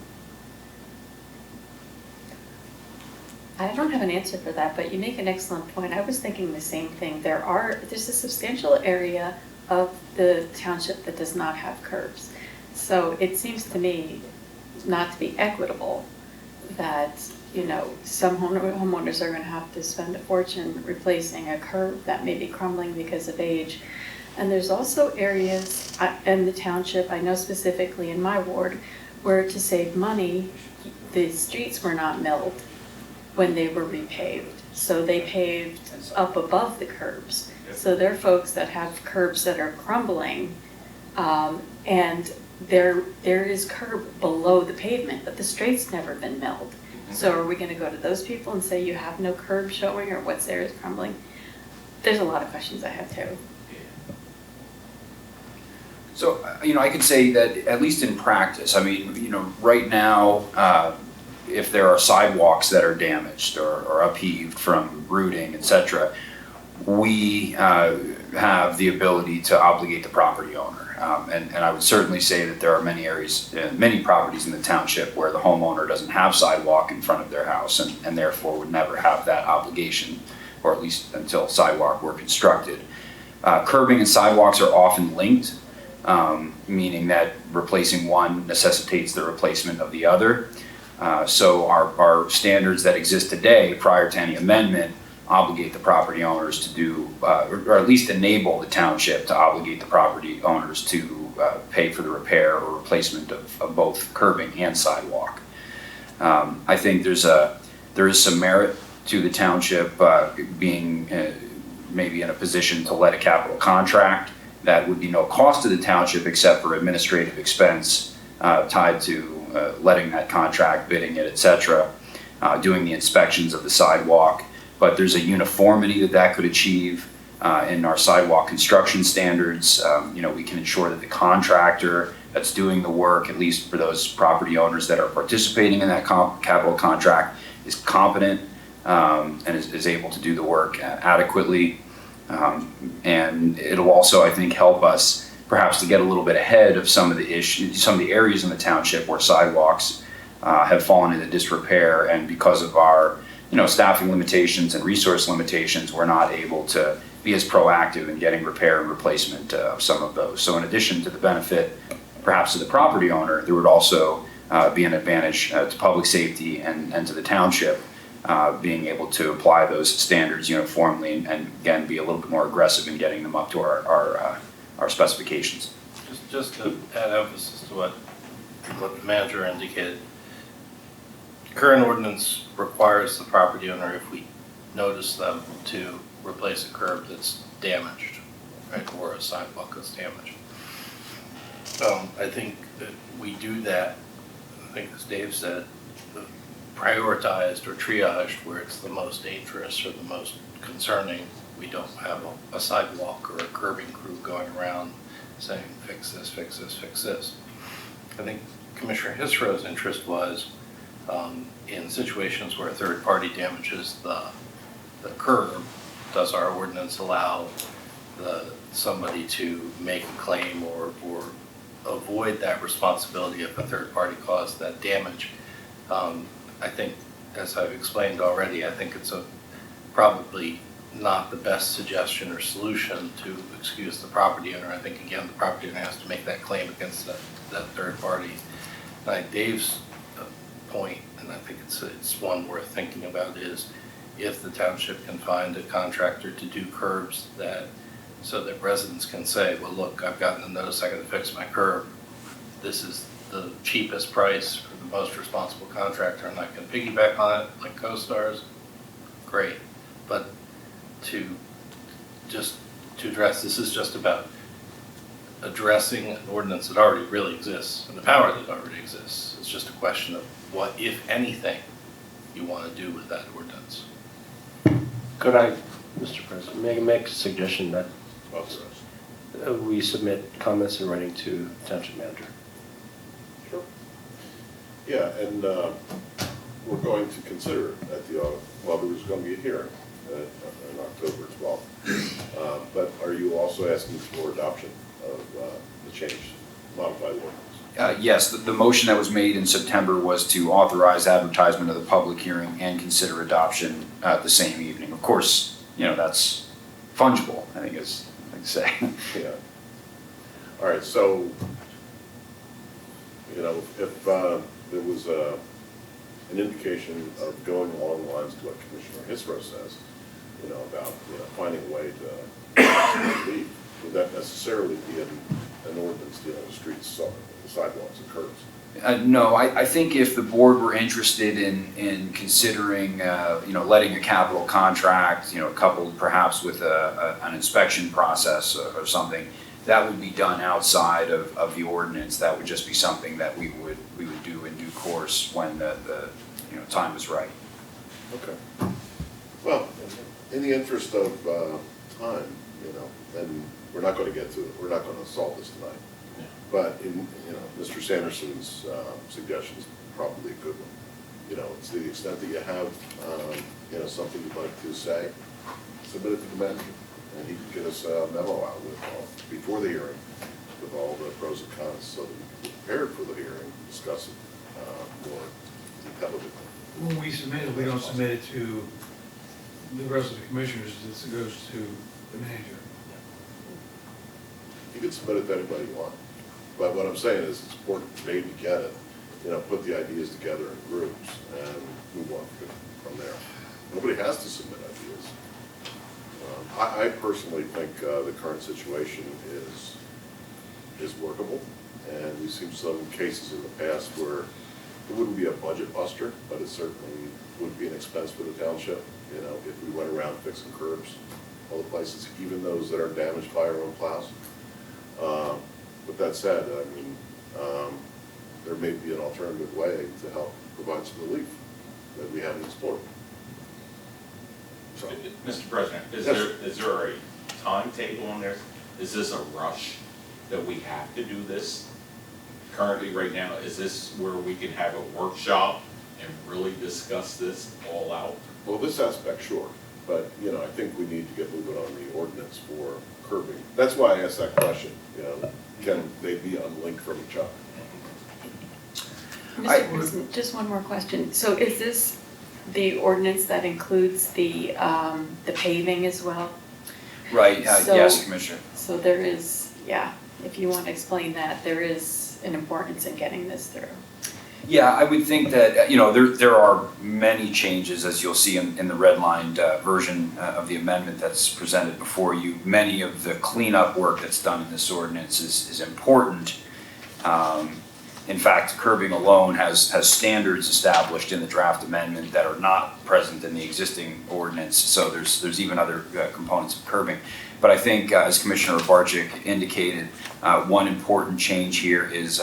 I don't have an answer for that, but you make an excellent point. I was thinking the same thing. There's a substantial area of the township that does not have curbs. So it seems to me not to be equitable that, some homeowners are going to have to spend a fortune replacing a curb that may be crumbling because of age. And there's also areas in the township, I know specifically in my ward, where to save money, the streets were not milled when they were repaved. So they paved up above the curbs. So there are folks that have curbs that are crumbling, and there is curb below the pavement, but the straight's never been milled. So are we gonna go to those people and say you have no curb showing, or what's there is crumbling? There's a lot of questions I have too. So, I could say that at least in practice, I mean, right now, if there are sidewalks that are damaged or upheaved from rooting, et cetera, we have the ability to obligate the property owner. And I would certainly say that there are many areas, many properties in the township where the homeowner doesn't have sidewalk in front of their house and therefore would never have that obligation, or at least until sidewalk were constructed. Curbing and sidewalks are often linked, meaning that replacing one necessitates the replacement of the other. So our standards that exist today, prior to any amendment, obligate the property owners to do, or at least enable the township to obligate the property owners to pay for the repair or replacement of both curbing and sidewalk. I think there is some merit to the township being maybe in a position to let a capital contract that would be no cost to the township except for administrative expense tied to letting that contract, bidding it, et cetera, doing the inspections of the sidewalk. But there's a uniformity that could achieve in our sidewalk construction standards. We can ensure that the contractor that's doing the work, at least for those property owners that are participating in that capital contract, is competent and is able to do the work adequately. And it'll also, I think, help us perhaps to get a little bit ahead of some of the issues, some of the areas in the township where sidewalks have fallen into disrepair, and because of our staffing limitations and resource limitations, we're not able to be as proactive in getting repair and replacement of some of those. So in addition to the benefit perhaps to the property owner, there would also be an advantage to public safety and to the township being able to apply those standards uniformly and again be a little bit more aggressive in getting them up to our specifications. Just to add emphasis to what the manager indicated, current ordinance requires the property owner, if we notice them, to replace a curb that's damaged, right, or a sidewalk that's damaged. I think that we do that, I think as Dave said, prioritized or triaged where it's the most dangerous or the most concerning. We don't have a sidewalk or a curbing crew going around saying, fix this, fix this, fix this. I think Commissioner Hisro's interest was in situations where a third party damages the curb, does our ordinance allow somebody to make a claim or avoid that responsibility if a third party caused that damage? I think, as I've explained already, I think it's probably not the best suggestion or solution to excuse the property owner. I think, again, the property owner has to make that claim against that third party. Like Dave's point, and I think it's one worth thinking about, is if the township can find a contractor to do curbs so that residents can say, well, look, I've gotten a notice, I gotta fix my curb. This is the cheapest price for the most responsible contractor, and I can piggyback on it like co-stars, great. But to address, this is just about addressing an ordinance that already really exists and the power that already exists. It's just a question of what, if anything, you want to do with that ordinance. Could I, Mr. President, make a suggestion that we submit comments in writing to the township manager? Sure. Yeah, and we're going to consider it at there was going to be a hearing in October 12th. But are you also asking for adoption of the change, modified ordinance? Yes, the motion that was made in September was to authorize advertisement of the public hearing and consider adoption the same evening. Of course, that's fungible, I think is like to say. Yeah. All right, so, if there was an indication of going along the lines of what Commissioner Hisro says, about finding a way to leave, would that necessarily be an ordinance dealing with streets, sidewalks, and curbs? No, I think if the board were interested in considering, letting a capital contract, coupled perhaps with an inspection process or something, that would be done outside of the ordinance. That would just be something that we would do in due course when the time is right. Okay. Well, in the interest of time, and we're not going to solve this tonight. But in, Mr. Sanderson's suggestion is probably a good one. It's to the extent that you have, something you'd like to say, submit it to the manager, and he can get us a memo out with before the hearing, with all the pros and cons, so that we can be prepared for the hearing, discuss it more intelligently. When we submit it, we don't submit it to the rest of the commissioners, it goes to the manager. You can submit it to anybody you want, but what I'm saying is it's important to maybe get it, put the ideas together in groups and move on from there. Nobody has to submit ideas. I personally think the current situation is workable, and we've seen some cases in the past where it wouldn't be a budget buster, but it certainly would be an expense for the township, if we went around fixing curbs, all the places, even those that are damaged by our own plows. With that said, there may be an alternative way to help provide some relief that we haven't explored. So, Mr. President, is there a timetable on there? Is this a rush that we have to do this currently right now? Is this where we can have a workshop and really discuss this all out? well, this aspect, sure, but, I think we need to get moving on the ordinance for curbing. That's why I asked that question, can they be unlinked from each other? Mr. President, just one more question. So is this the ordinance that includes the paving as well? Right, So- yes, Commissioner. So there is, yeah, if you want to explain that, there is an importance in getting this through. Yeah, I would think that, there are many changes, as you'll see in the redlined version of the amendment that's presented before you. Many of the cleanup work that's done in this ordinance is important. In fact, curbing alone has standards established in the draft amendment that are not present in the existing ordinance, so there's even other components of curbing. But I think, as Commissioner Barczyk indicated, one important change here is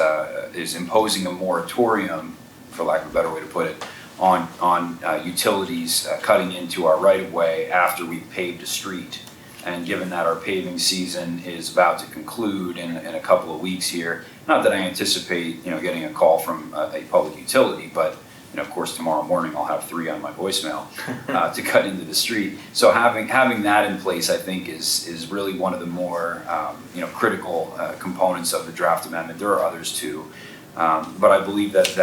imposing a moratorium, for lack of a better way to put it, on utilities cutting into our right-of-way after we've paved a street. And given that our paving season is about to conclude in a couple of weeks here, not that I anticipate, getting a call from a public utility, but, of course, tomorrow morning I'll have 3 on my voicemail to cut into the street. So having that in place, I think, is really one of the more, critical components of the draft amendment. There are others too. But I believe that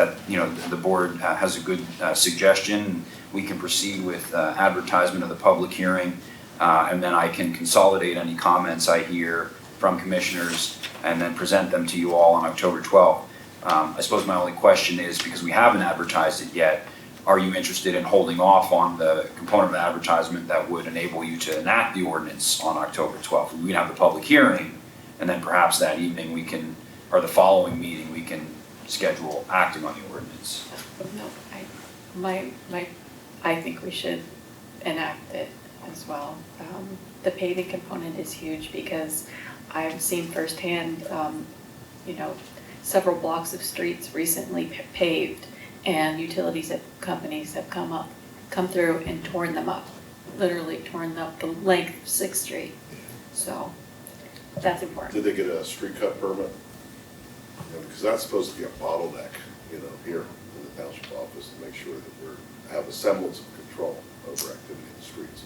the board has a good suggestion. We can proceed with advertisement of the public hearing. And then I can consolidate any comments I hear from commissioners and then present them to you all on October 12th. I suppose my only question is, because we haven't advertised it yet, are you interested in holding off on the component of the advertisement that would enable you to enact the ordinance on October 12th? We'd have the public hearing, and then perhaps that evening we can, or the following meeting, we can schedule acting on the ordinance. No, I think we should enact it as well. The paving component is huge because I've seen firsthand, several blocks of streets recently paved, and companies have come through and torn them up, literally torn up the length of 6th Street. So that's important. Did they get a street cut permit? Because that's supposed to be a bottleneck, here in the township office to make sure that we have a semblance of control over activity in the streets.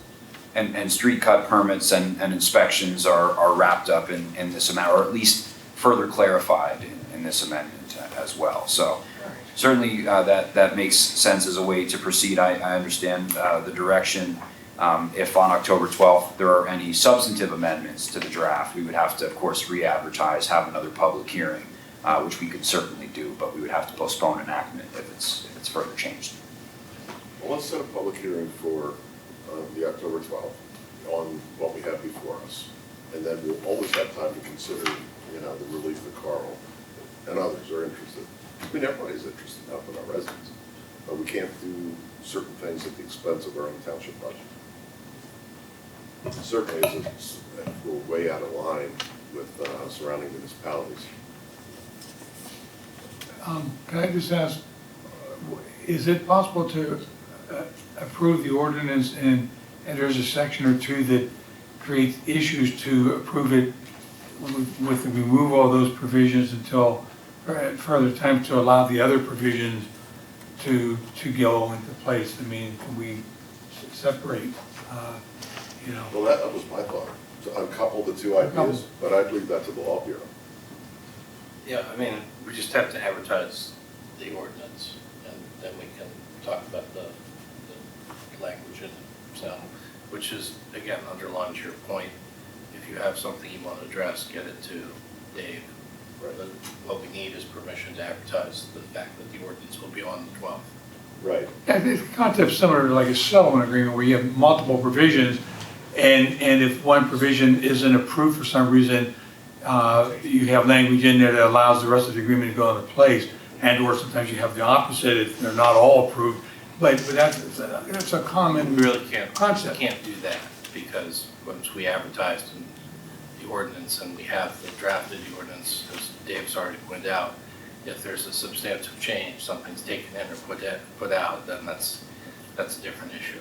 And street cut permits and inspections are wrapped up in this amount, or at least further clarified in this amendment as well. So certainly that makes sense as a way to proceed. I understand the direction. If on October 12th there are any substantive amendments to the draft, we would have to, of course, re-advertise, have another public hearing, which we could certainly do, but we would have to postpone enactment if it's further changed. Well, let's set a public hearing for the October 12th on what we have before us. And then we'll always have time to consider, the relief that Carl and others are interested. Everybody's interested in helping our residents, but we can't do certain things at the expense of our own township budget. Certainly, we're way out of line with surrounding municipalities. Can I just ask, is it possible to approve the ordinance and there's a section or two that creates issues to approve it with the remove all those provisions until further time to allow the other provisions to go into place? I mean, can we separate, you know? Well, that was my thought, to uncouple the two ideas, but I'd leave that to the law bureau. Yeah, I mean, we just have to advertise the ordinance, and then we can talk about the language in it. So, which is, again, underlines your point. If you have something you want to address, get it to Dave. Right. But what we need is permission to advertise the fact that the ordinance will be on the 12th. Right. Yeah, the concept's similar to like a settlement agreement where you have multiple provisions, and if one provision isn't approved for some reason, you have language in there that allows the rest of the agreement to go into place, and or sometimes you have the opposite if they're not all approved. But that's a common We really can't concept. Can't do that, because once we advertised the ordinance and we have the drafted the ordinance, as Dave's already pointed out, if there's a substantive change, something's taken in or put out, then that's a different issue.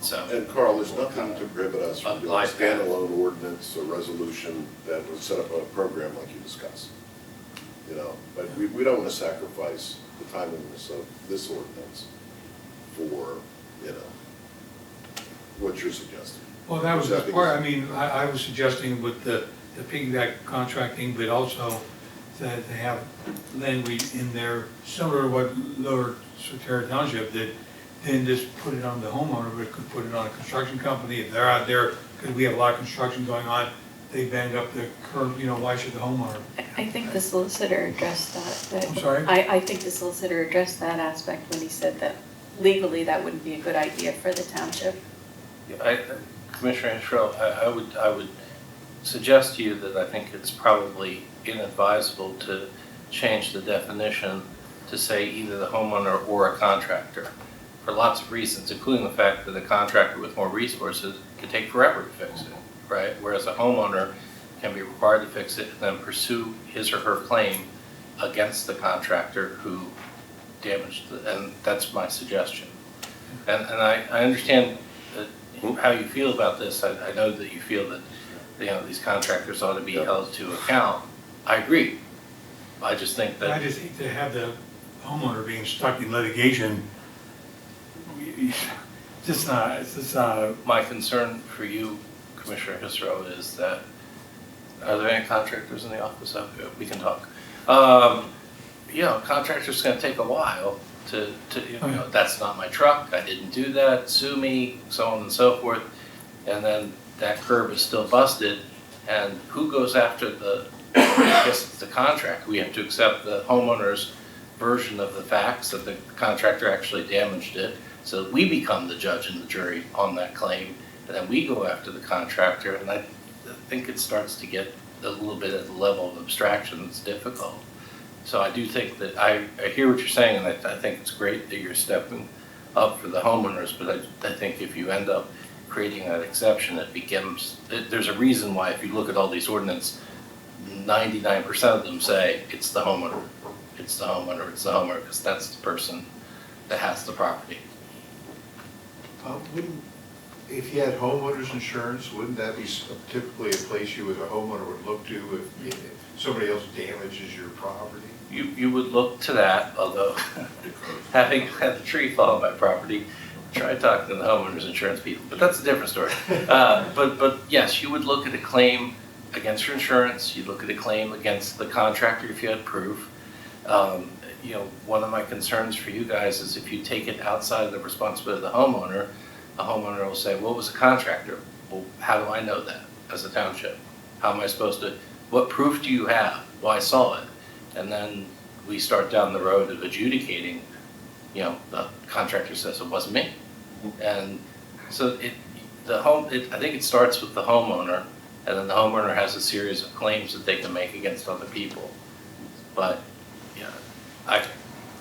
So. And Carl, there's nothing to prohibit us from doing a Like that. standalone ordinance or resolution that would set up a program like you discussed. You know, but we don't want to sacrifice the timeliness of this ordinance for, you know, what you're suggesting. Well, that was Which I the think part, is- I mean, I was suggesting with the piggyback contracting, but also that they have language in there similar to what Lower Susquehanna Township did, then just put it on the homeowner, but could put it on a construction company. If they're out there, because we have a lot of construction going on, they bang up the curb, you know, why should the homeowner? I think the solicitor addressed that. I'm sorry? I think the solicitor addressed that aspect when he said that legally that wouldn't be a good idea for the township. Commissioner Israel, I would suggest to you that I think it's probably inadvisable to change the definition to say either the homeowner or a contractor, for lots of reasons, including the fact that a contractor with more resources could take forever to fix it, right? Whereas a homeowner can be required to fix it and then pursue his or her claim against the contractor who damaged it, and that's my suggestion. And I understand how you feel about this. I know that you feel that, you know, these contractors ought to be held to account. I agree. I just think that. I just hate to have the homeowner being stuck in litigation. It's just not. My concern for you, Commissioner Hisro, is that, are there any contractors in the office? Okay, we can talk. You know, contractor's gonna take a while to you know, that's not my truck, I didn't do that, sue me, so on and so forth. And then that curb is still busted, and who goes after I guess it's the contractor. We have to accept the homeowner's version of the facts that the contractor actually damaged it. So we become the judge and the jury on that claim, and then we go after the contractor, and I think it starts to get a little bit at the level of abstraction that's difficult. So I do think that, I hear what you're saying, and I think it's great that you're stepping up for the homeowners, but I think if you end up creating that exception, there's a reason why if you look at all these ordinances, 99% of them say it's the homeowner, it's the homeowner, it's the homeowner, because that's the person that has the property. If you had homeowner's insurance, wouldn't that be typically a place you as a homeowner would look to if somebody else damages your property? You would look to that, although having had a tree fall on my property, try talking to the homeowner's insurance people, but that's a different story. But yes, you would look at a claim against your insurance, you'd look at a claim against the contractor if you had proof. You know, one of my concerns for you guys is if you take it outside of the responsibility of the homeowner, a homeowner will say, well, it was a contractor. Well, how do I know that as a township? How am I supposed to, what proof do you have? Well, I saw it. And then we start down the road of adjudicating, you know, the contractor says it wasn't me. And so I think it starts with the homeowner, and then the homeowner has a series of claims that they can make against other people. But, yeah,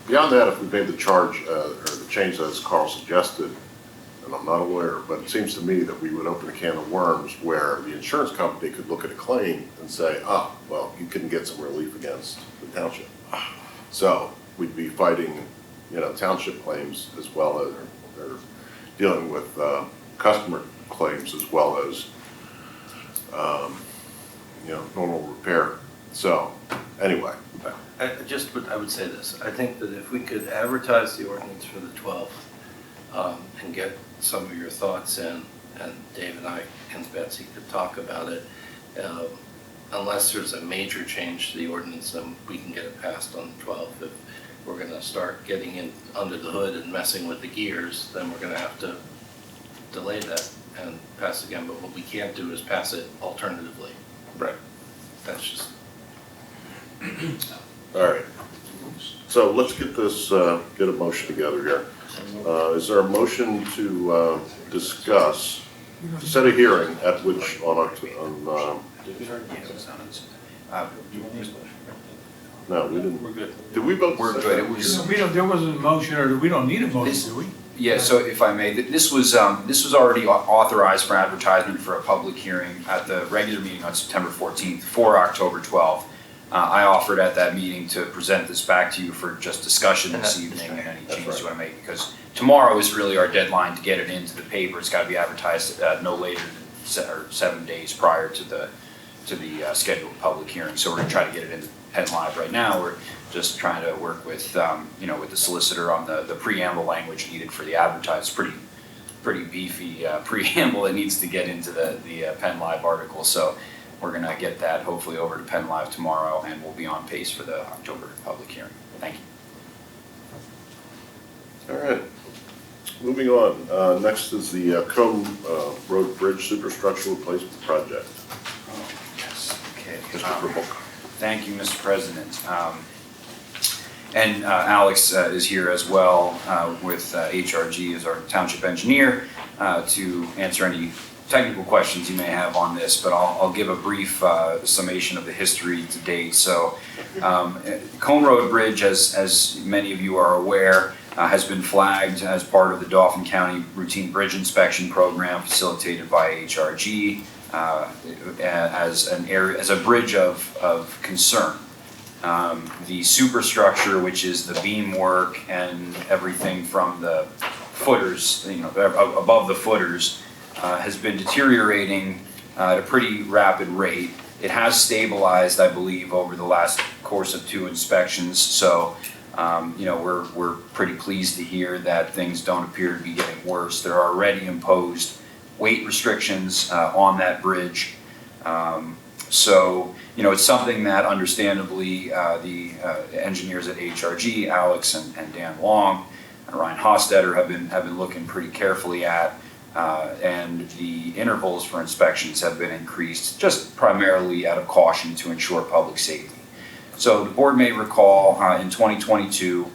Beyond that, if we made the charge, or the change as Carl suggested, and I'm not a lawyer, but it seems to me that we would open a can of worms where the insurance company could look at a claim and say, well, you couldn't get some relief against the township. So we'd be fighting, you know, township claims as well as, or dealing with customer claims as well as normal repair. So, anyway. I would say this, I think that if we could advertise the ordinance for the 12th and get some of your thoughts in, and Dave and I and Betsy could talk about it, unless there's a major change to the ordinance, then we can get it passed on the 12th. If we're gonna start getting in under the hood and messing with the gears, then we're gonna have to delay that and pass again, but what we can't do is pass it alternatively. Right. That's just. All right. So let's get this, get a motion together here. Is there a motion to discuss, set a hearing at which no, we didn't. We're good. Did we vote? We're good. It was. There wasn't a motion, or we don't need a motion, do we? Yeah, so if I may, this was already authorized for advertisement for a public hearing at the regular meeting on September 14th for October 12th. I offered at that meeting to present this back to you for just discussion this evening and any changes you want to make, because tomorrow is really our deadline to get it into the paper. It's got to be advertised no later than 7 days prior to the scheduled public hearing. So we're going to try to get it into Penn Live right now. We're just trying to work with with the solicitor on the preamble language needed for the advertised. Pretty beefy preamble that needs to get into the Penn Live article. So we're going to get that hopefully over to Penn Live tomorrow, and we'll be on pace for the October public hearing. Thank you. All right. Moving on. Next is the Cone Road Bridge Superstructure Replacement Project. Oh, yes. Okay. Mr. Verboek. Thank you, Mr. President. And Alex is here as well with HRG as our township engineer to answer any technical questions you may have on this, but I'll give a brief summation of the history to date. So Cone Road Bridge, as many of you are aware, has been flagged as part of the Dauphin County Routine Bridge Inspection Program facilitated by HRG as a bridge of concern. The superstructure, which is the beam work and everything from the footers, above the footers, has been deteriorating at a pretty rapid rate. It has stabilized, I believe, over the last course of 2 inspections. So, we're pretty pleased to hear that things don't appear to be getting worse. There are already imposed weight restrictions on that bridge. So, it's something that understandably the engineers at HRG, Alex and Dan Long and Ryan Hostetter have been looking pretty carefully at. And the intervals for inspections have been increased just primarily out of caution to ensure public safety. So the board may recall in 2022,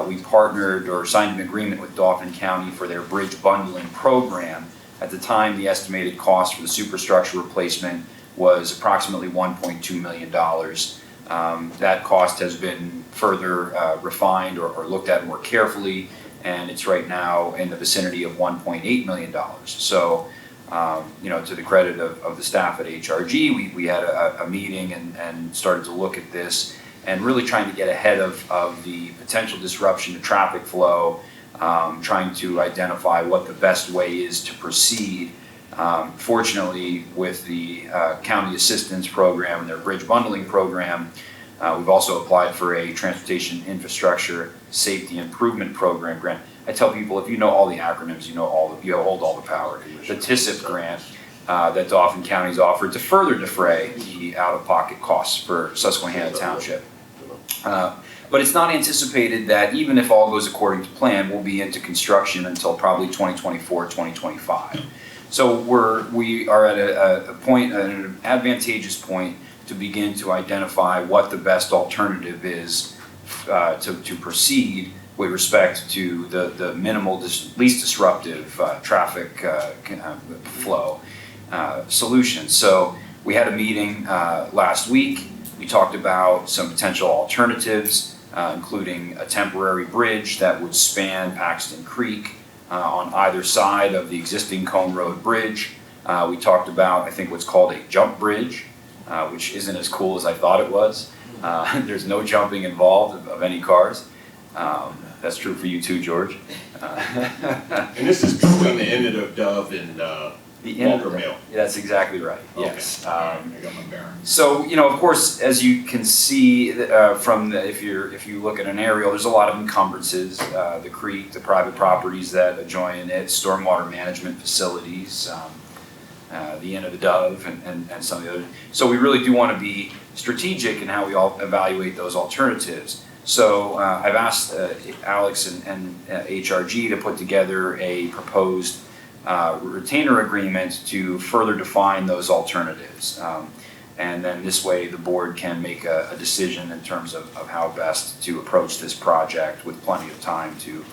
we partnered or signed an agreement with Dauphin County for their bridge bundling program. At the time, the estimated cost for the superstructure replacement was approximately $1.2 million. That cost has been further refined or looked at more carefully, and it's right now in the vicinity of $1.8 million. So, to the credit of the staff at HRG, we had a meeting and started to look at this and really trying to get ahead of the potential disruption to traffic flow, trying to identify what the best way is to proceed. Fortunately, with the county assistance program and their bridge bundling program, we've also applied for a transportation infrastructure safety improvement program grant. I tell people, if you know all the acronyms, you hold all the power. The TISIP grant that Dauphin County's offered to further defray the out-of-pocket costs for Susquehanna Township. But it's not anticipated that even if all goes according to plan, we'll be into construction until probably 2024, 2025. So we are at a point, an advantageous point to begin to identify what the best alternative is to proceed with respect to the minimal, least disruptive traffic flow solution. So we had a meeting last week. We talked about some potential alternatives, including a temporary bridge that would span Paxton Creek on either side of the existing Cone Road Bridge. We talked about, I think, what's called a jump bridge, which isn't as cool as I thought it was. There's no jumping involved of any cars. That's true for you too, George. And this is between the end of Dove and The end of Walker the Mill. Yeah, that's exactly right, Okay. yes. I got my bearings. So, of course, as you can see from if you look at an aerial, there's a lot of encumbrances. The creek, the private properties that adjoin it, stormwater management facilities, the Inn of the Dove, and some of the other. So we really do want to be strategic in how we all evaluate those alternatives. So I've asked Alex and HRG to put together a proposed retainer agreement to further define those alternatives. And then this way the board can make a decision in terms of how best to approach this project with plenty of time to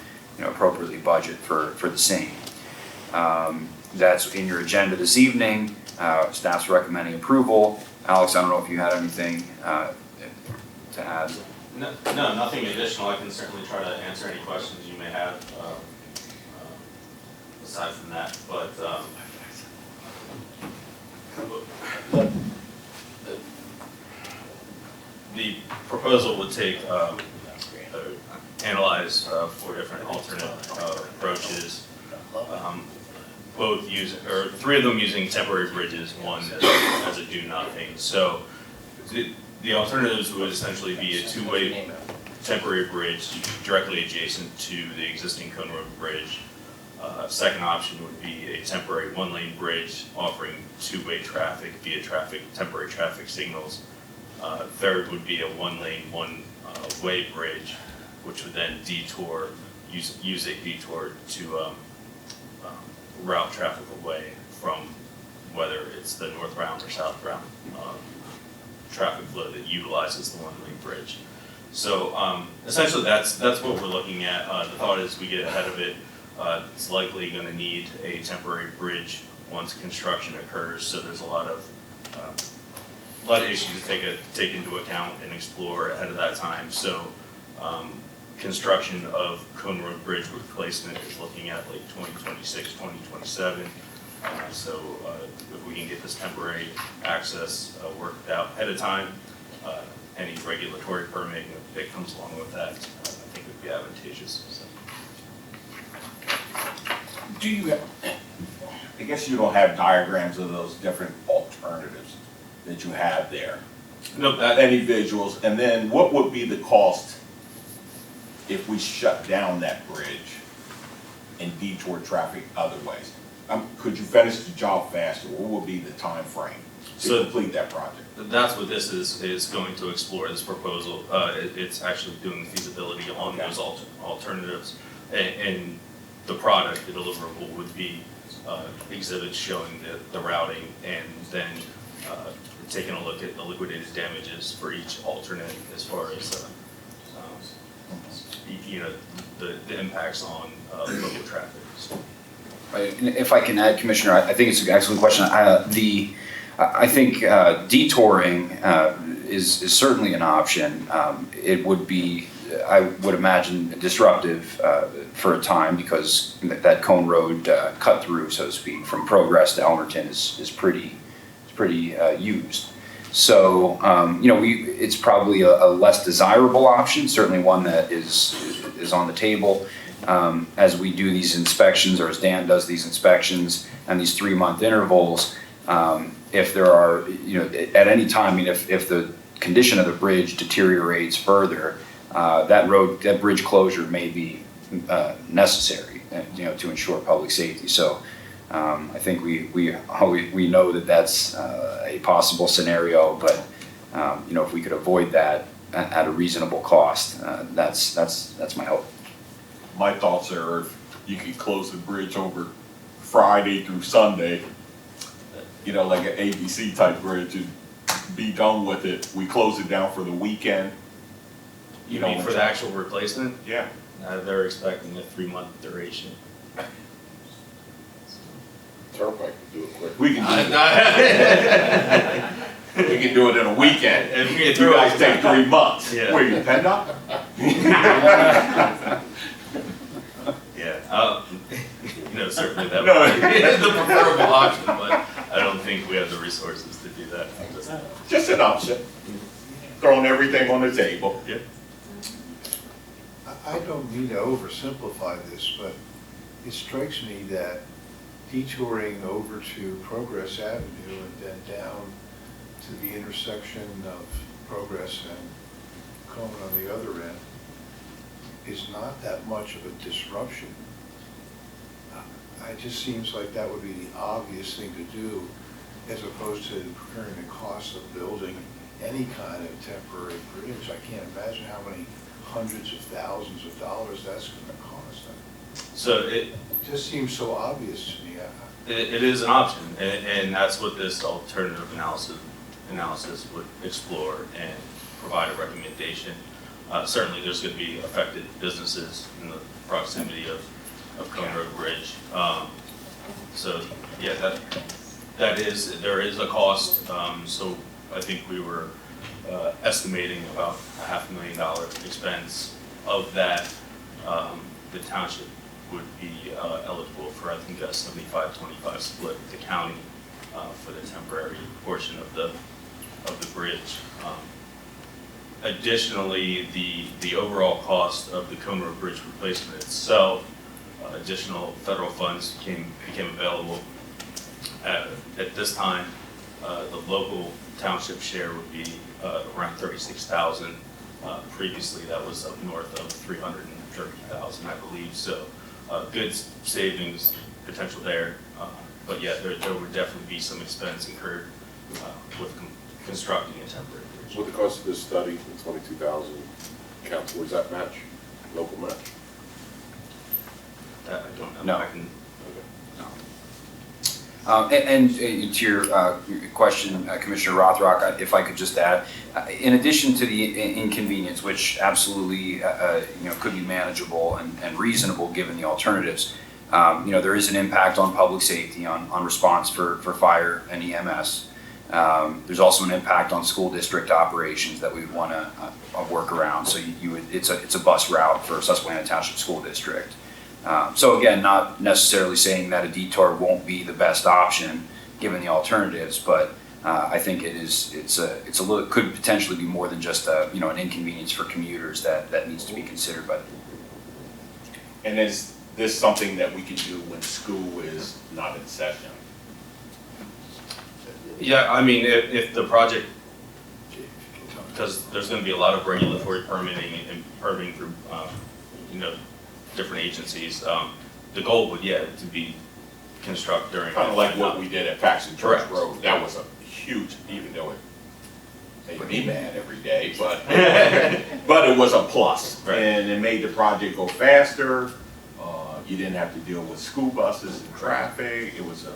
appropriately budget for the same. That's in your agenda this evening. Staff's recommending approval. Alex, I don't know if you had anything to add. No, nothing additional. I can certainly try to answer any questions you may have aside from that. But the proposal would take analyze 4 different alternate approaches. Both using, or 3 of them using temporary bridges, 1 as a do-nothing. So the alternatives would essentially be a 2-way temporary bridge directly adjacent to the existing Cone Road Bridge. Second option would be a temporary 1-lane bridge offering 2-way traffic via temporary traffic signals. Third would be a 1-lane, 1-way bridge, which would then use a detour to route traffic away from whether it's the northbound or southbound traffic flow that utilizes the 1-lane bridge. So essentially that's what we're looking at. The thought is we get ahead of it. It's likely going to need a temporary bridge once construction occurs. So there's a lot of issues to take into account and explore ahead of that time. So construction of Cone Road Bridge replacement is looking at like 2026, 2027. So if we can get this temporary access worked out ahead of time, any regulatory permitting that comes along with that, I think would be advantageous. So. Do you, I guess you don't have diagrams of those different alternatives that you have there? No, any visuals, and then what would be the cost if we shut down that bridge and detour traffic other ways? Could you finish the job faster? What would be the time frame to complete that project? That's what this is going to explore, this proposal. It's actually doing the feasibility on those alternatives. And the product, the deliverable, would be exhibits showing the routing, and then taking a look at the liquidated damages for each alternate as far as the impacts on local traffic. If I can add, Commissioner, I think it's an excellent question. I think detouring is certainly an option. It would be, I would imagine, disruptive for a time, because that Cone Road cut through, so to speak, from Progress to Elmerton is pretty used. So it's probably a less desirable option, certainly one that is on the table. As we do these inspections, or as Dan does these inspections and these 3-month intervals, if there are, at any time, if the condition of the bridge deteriorates further, that bridge closure may be necessary, to ensure public safety. So I think we know that that's a possible scenario, but if we could avoid that at a reasonable cost, that's my hope. My thoughts are, if you could close the bridge over Friday through Sunday, like an ABC type bridge, and be done with it. We close it down for the weekend. You mean for the actual replacement? Yeah. They're expecting a 3-month duration. Turnpike can do it quick. We can do it in a weekend. And you guys take 3 months. Yeah. Where you depend on? Yeah. Certainly that would be the preferable option, but I don't think we have the resources to do that. Just an option. Throwing everything on the table. Yeah. I don't mean to oversimplify this, but it strikes me that detouring over to Progress Avenue and then down to the intersection of Progress and Cone on the other end is not that much of a disruption. It just seems like that would be the obvious thing to do, as opposed to incurring the cost of building any kind of temporary bridge. I can't imagine how many hundreds of thousands of dollars that's going to cost. So It just seems so obvious to me. it is an option, and that's what this alternative analysis would explore and provide a recommendation. Certainly, there's going to be affected businesses in the proximity of Cone Road Bridge. So, yeah, there is a cost. So I think we were estimating about $500,000 expense. Of that, the township would be eligible for, I think, a 75-25 split with the county for the temporary portion of the bridge. Additionally, the overall cost of the Cone Road Bridge replacement itself, additional federal funds became available. At this time, the local township share would be around $36,000. Previously, that was up north of $330,000, I believe. So, good savings potential there. But yeah, there would definitely be some expense incurred with constructing a temporary bridge. With the cost of this study, the $22,000, council, does that match, local match? That I don't know. No. I can, And to your question, Commissioner Rothrock, if I could just add, in addition to the inconvenience, which absolutely could be manageable and reasonable given the alternatives, there is an impact on public safety, on response for fire and EMS. There's also an impact on school district operations that we would want to work around. So it's a bus route for Susquehanna Township School District. So again, not necessarily saying that a detour won't be the best option given the alternatives, but I think it's a little, could potentially be more than just an inconvenience for commuters that needs to be considered by the board. And is this something that we can do when school is not in session? yeah, I mean, if the project, because there's going to be a lot of regulatory permitting and permitting through, different agencies. The goal would, to be construct during. Kind of like what we did at Paxton Church Correct. Road. That was a huge, even though it made me mad every day, but but it was a plus. Right. And it made the project go faster. You didn't have to deal with school buses and traffic. It was a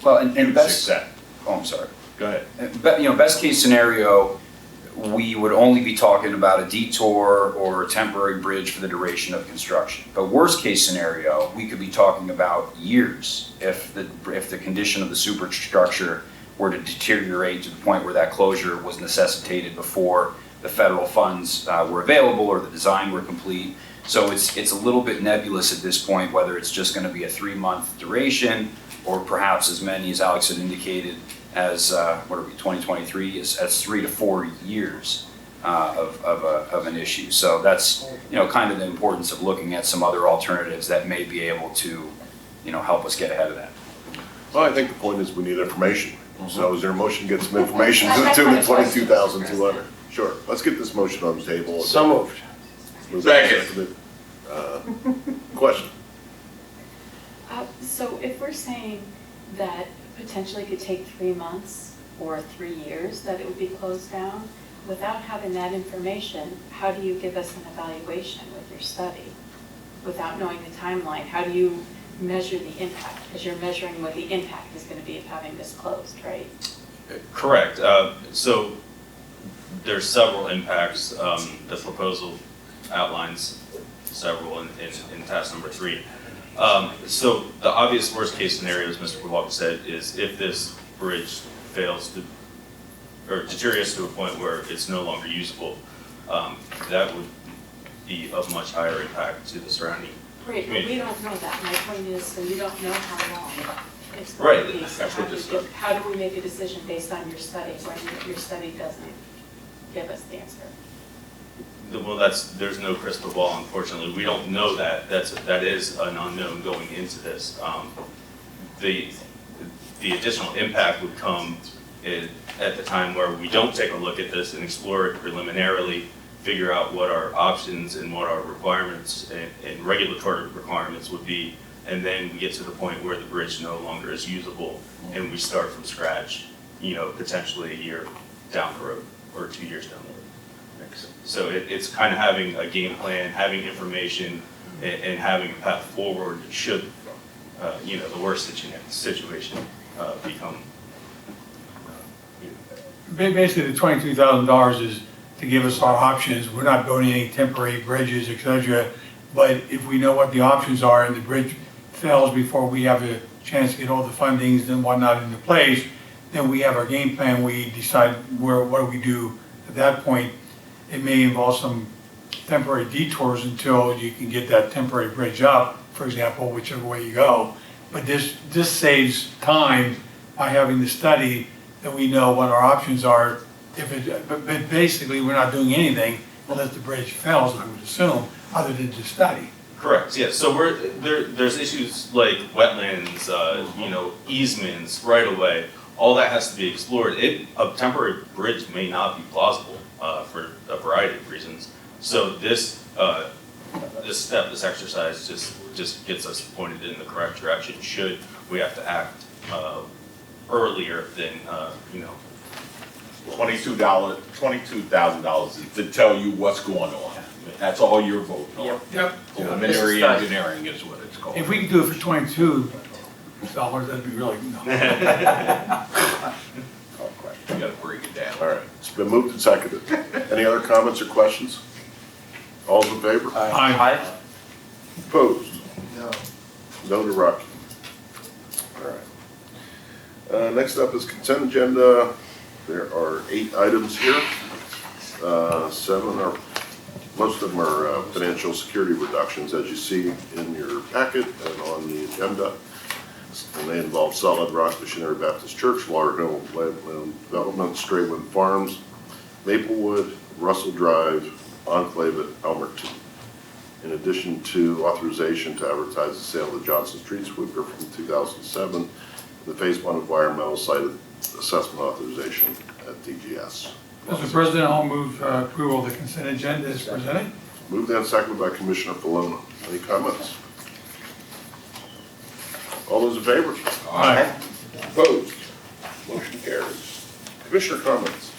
and best success. Oh, I'm sorry. Go ahead. Best case scenario, we would only be talking about a detour or a temporary bridge for the duration of construction. But worst case scenario, we could be talking about years if the condition of the superstructure were to deteriorate to the point where that closure was necessitated before the federal funds were available or the design were complete. So it's a little bit nebulous at this point whether it's just going to be a 3-month duration or perhaps as many as Alex had indicated as 2023 as 3 to 4 years of an issue. So that's kind of the importance of looking at some other alternatives that may be able to help us get ahead of that. Well, I think the point is we need information. So is there a motion to get some information to the tune of $22,200? Sure, let's get this motion on the table. So moved. Second. Question? So if we're saying that potentially could take 3 months or 3 years that it would be closed down, without having that information, how do you give us an evaluation with your study? Without knowing the timeline, how do you measure the impact? Because you're measuring what the impact is going to be of having this closed, right? Correct. So there's several impacts. The proposal outlines several in task number 3. So the obvious worst case scenario, as Mr. Walker said, is if this bridge fails to, or deteriorates to a point where it's no longer usable, that would be of much higher impact to the surrounding Right, but community. we don't know that. My point is, so you don't know how long it's Right, going to be. So that's what this study. how do we make a decision based on your study when your study doesn't give us the answer? Well, there's no crystal ball, unfortunately. We don't know that. That is an unknown going into this. the additional impact would come at the time where we don't take a look at this and explore it preliminarily, figure out what our options and what our requirements and regulatory requirements would be, and then we get to the point where the bridge no longer is usable and we start from scratch, potentially a year down the road or 2 years down the road. So it's kind of having a game plan, having information, and having a path forward should, the worst situation become. Basically, the $22,000 is to give us our options. We're not building any temporary bridges, et cetera. But if we know what the options are and the bridge fails before we have a chance to get all the fundings and whatnot into place, then we have our game plan. We decide what do we do at that point. It may involve some temporary detours until you can get that temporary bridge up, for example, whichever way you go. But this saves time by having the study that we know what our options are. But basically, we're not doing anything unless the bridge fails, I would assume, other than just study. Correct, yeah, so there's issues like wetlands, easements, right of way, all that has to be explored. A temporary bridge may not be plausible for a variety of reasons. So this exercise just gets us pointed in the correct direction should we have to act earlier than, $22,000 to tell you what's going on. That's all you're voting on. Yep. Preliminary engineering is what it's called. If we could do it for $22, that'd be really, You gotta break it down. All right, it's been moved and seconded. Any other comments or questions? All's in favor? Aye. Opposed? No. No to Rocky. All right. Next up is consent agenda. There are 8 items here. most of them are financial security reductions, as you see in your packet and on the agenda. And they involve Solid Rock Missionary Baptist Church, Laurel Hill Land Development, Straywind Farms, Maplewood, Russell Drive, Enclave at Elmerton. In addition to authorization to advertise the sale of the Johnson Street sweeper from 2007, the Phase 1 environmental site assessment authorization at DGS. Mr. President, I'll move approval of the consent agenda as presented. Moved and seconded by Commissioner Polona. Any comments? All those in favor? Aye. Opposed? Motion carries. Commissioner comments?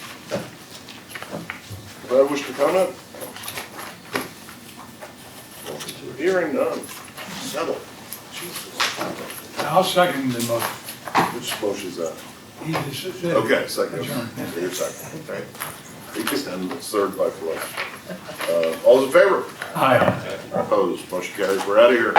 Anybody wish to comment? Hearing none. Settle. Jesus. I'll second the motion. Which motion is that? He just said. Okay, second. Adjourn. Your second. Okay. And it's third by Pelot. All those in favor? Aye. Opposed? Motion carries. We're out of here.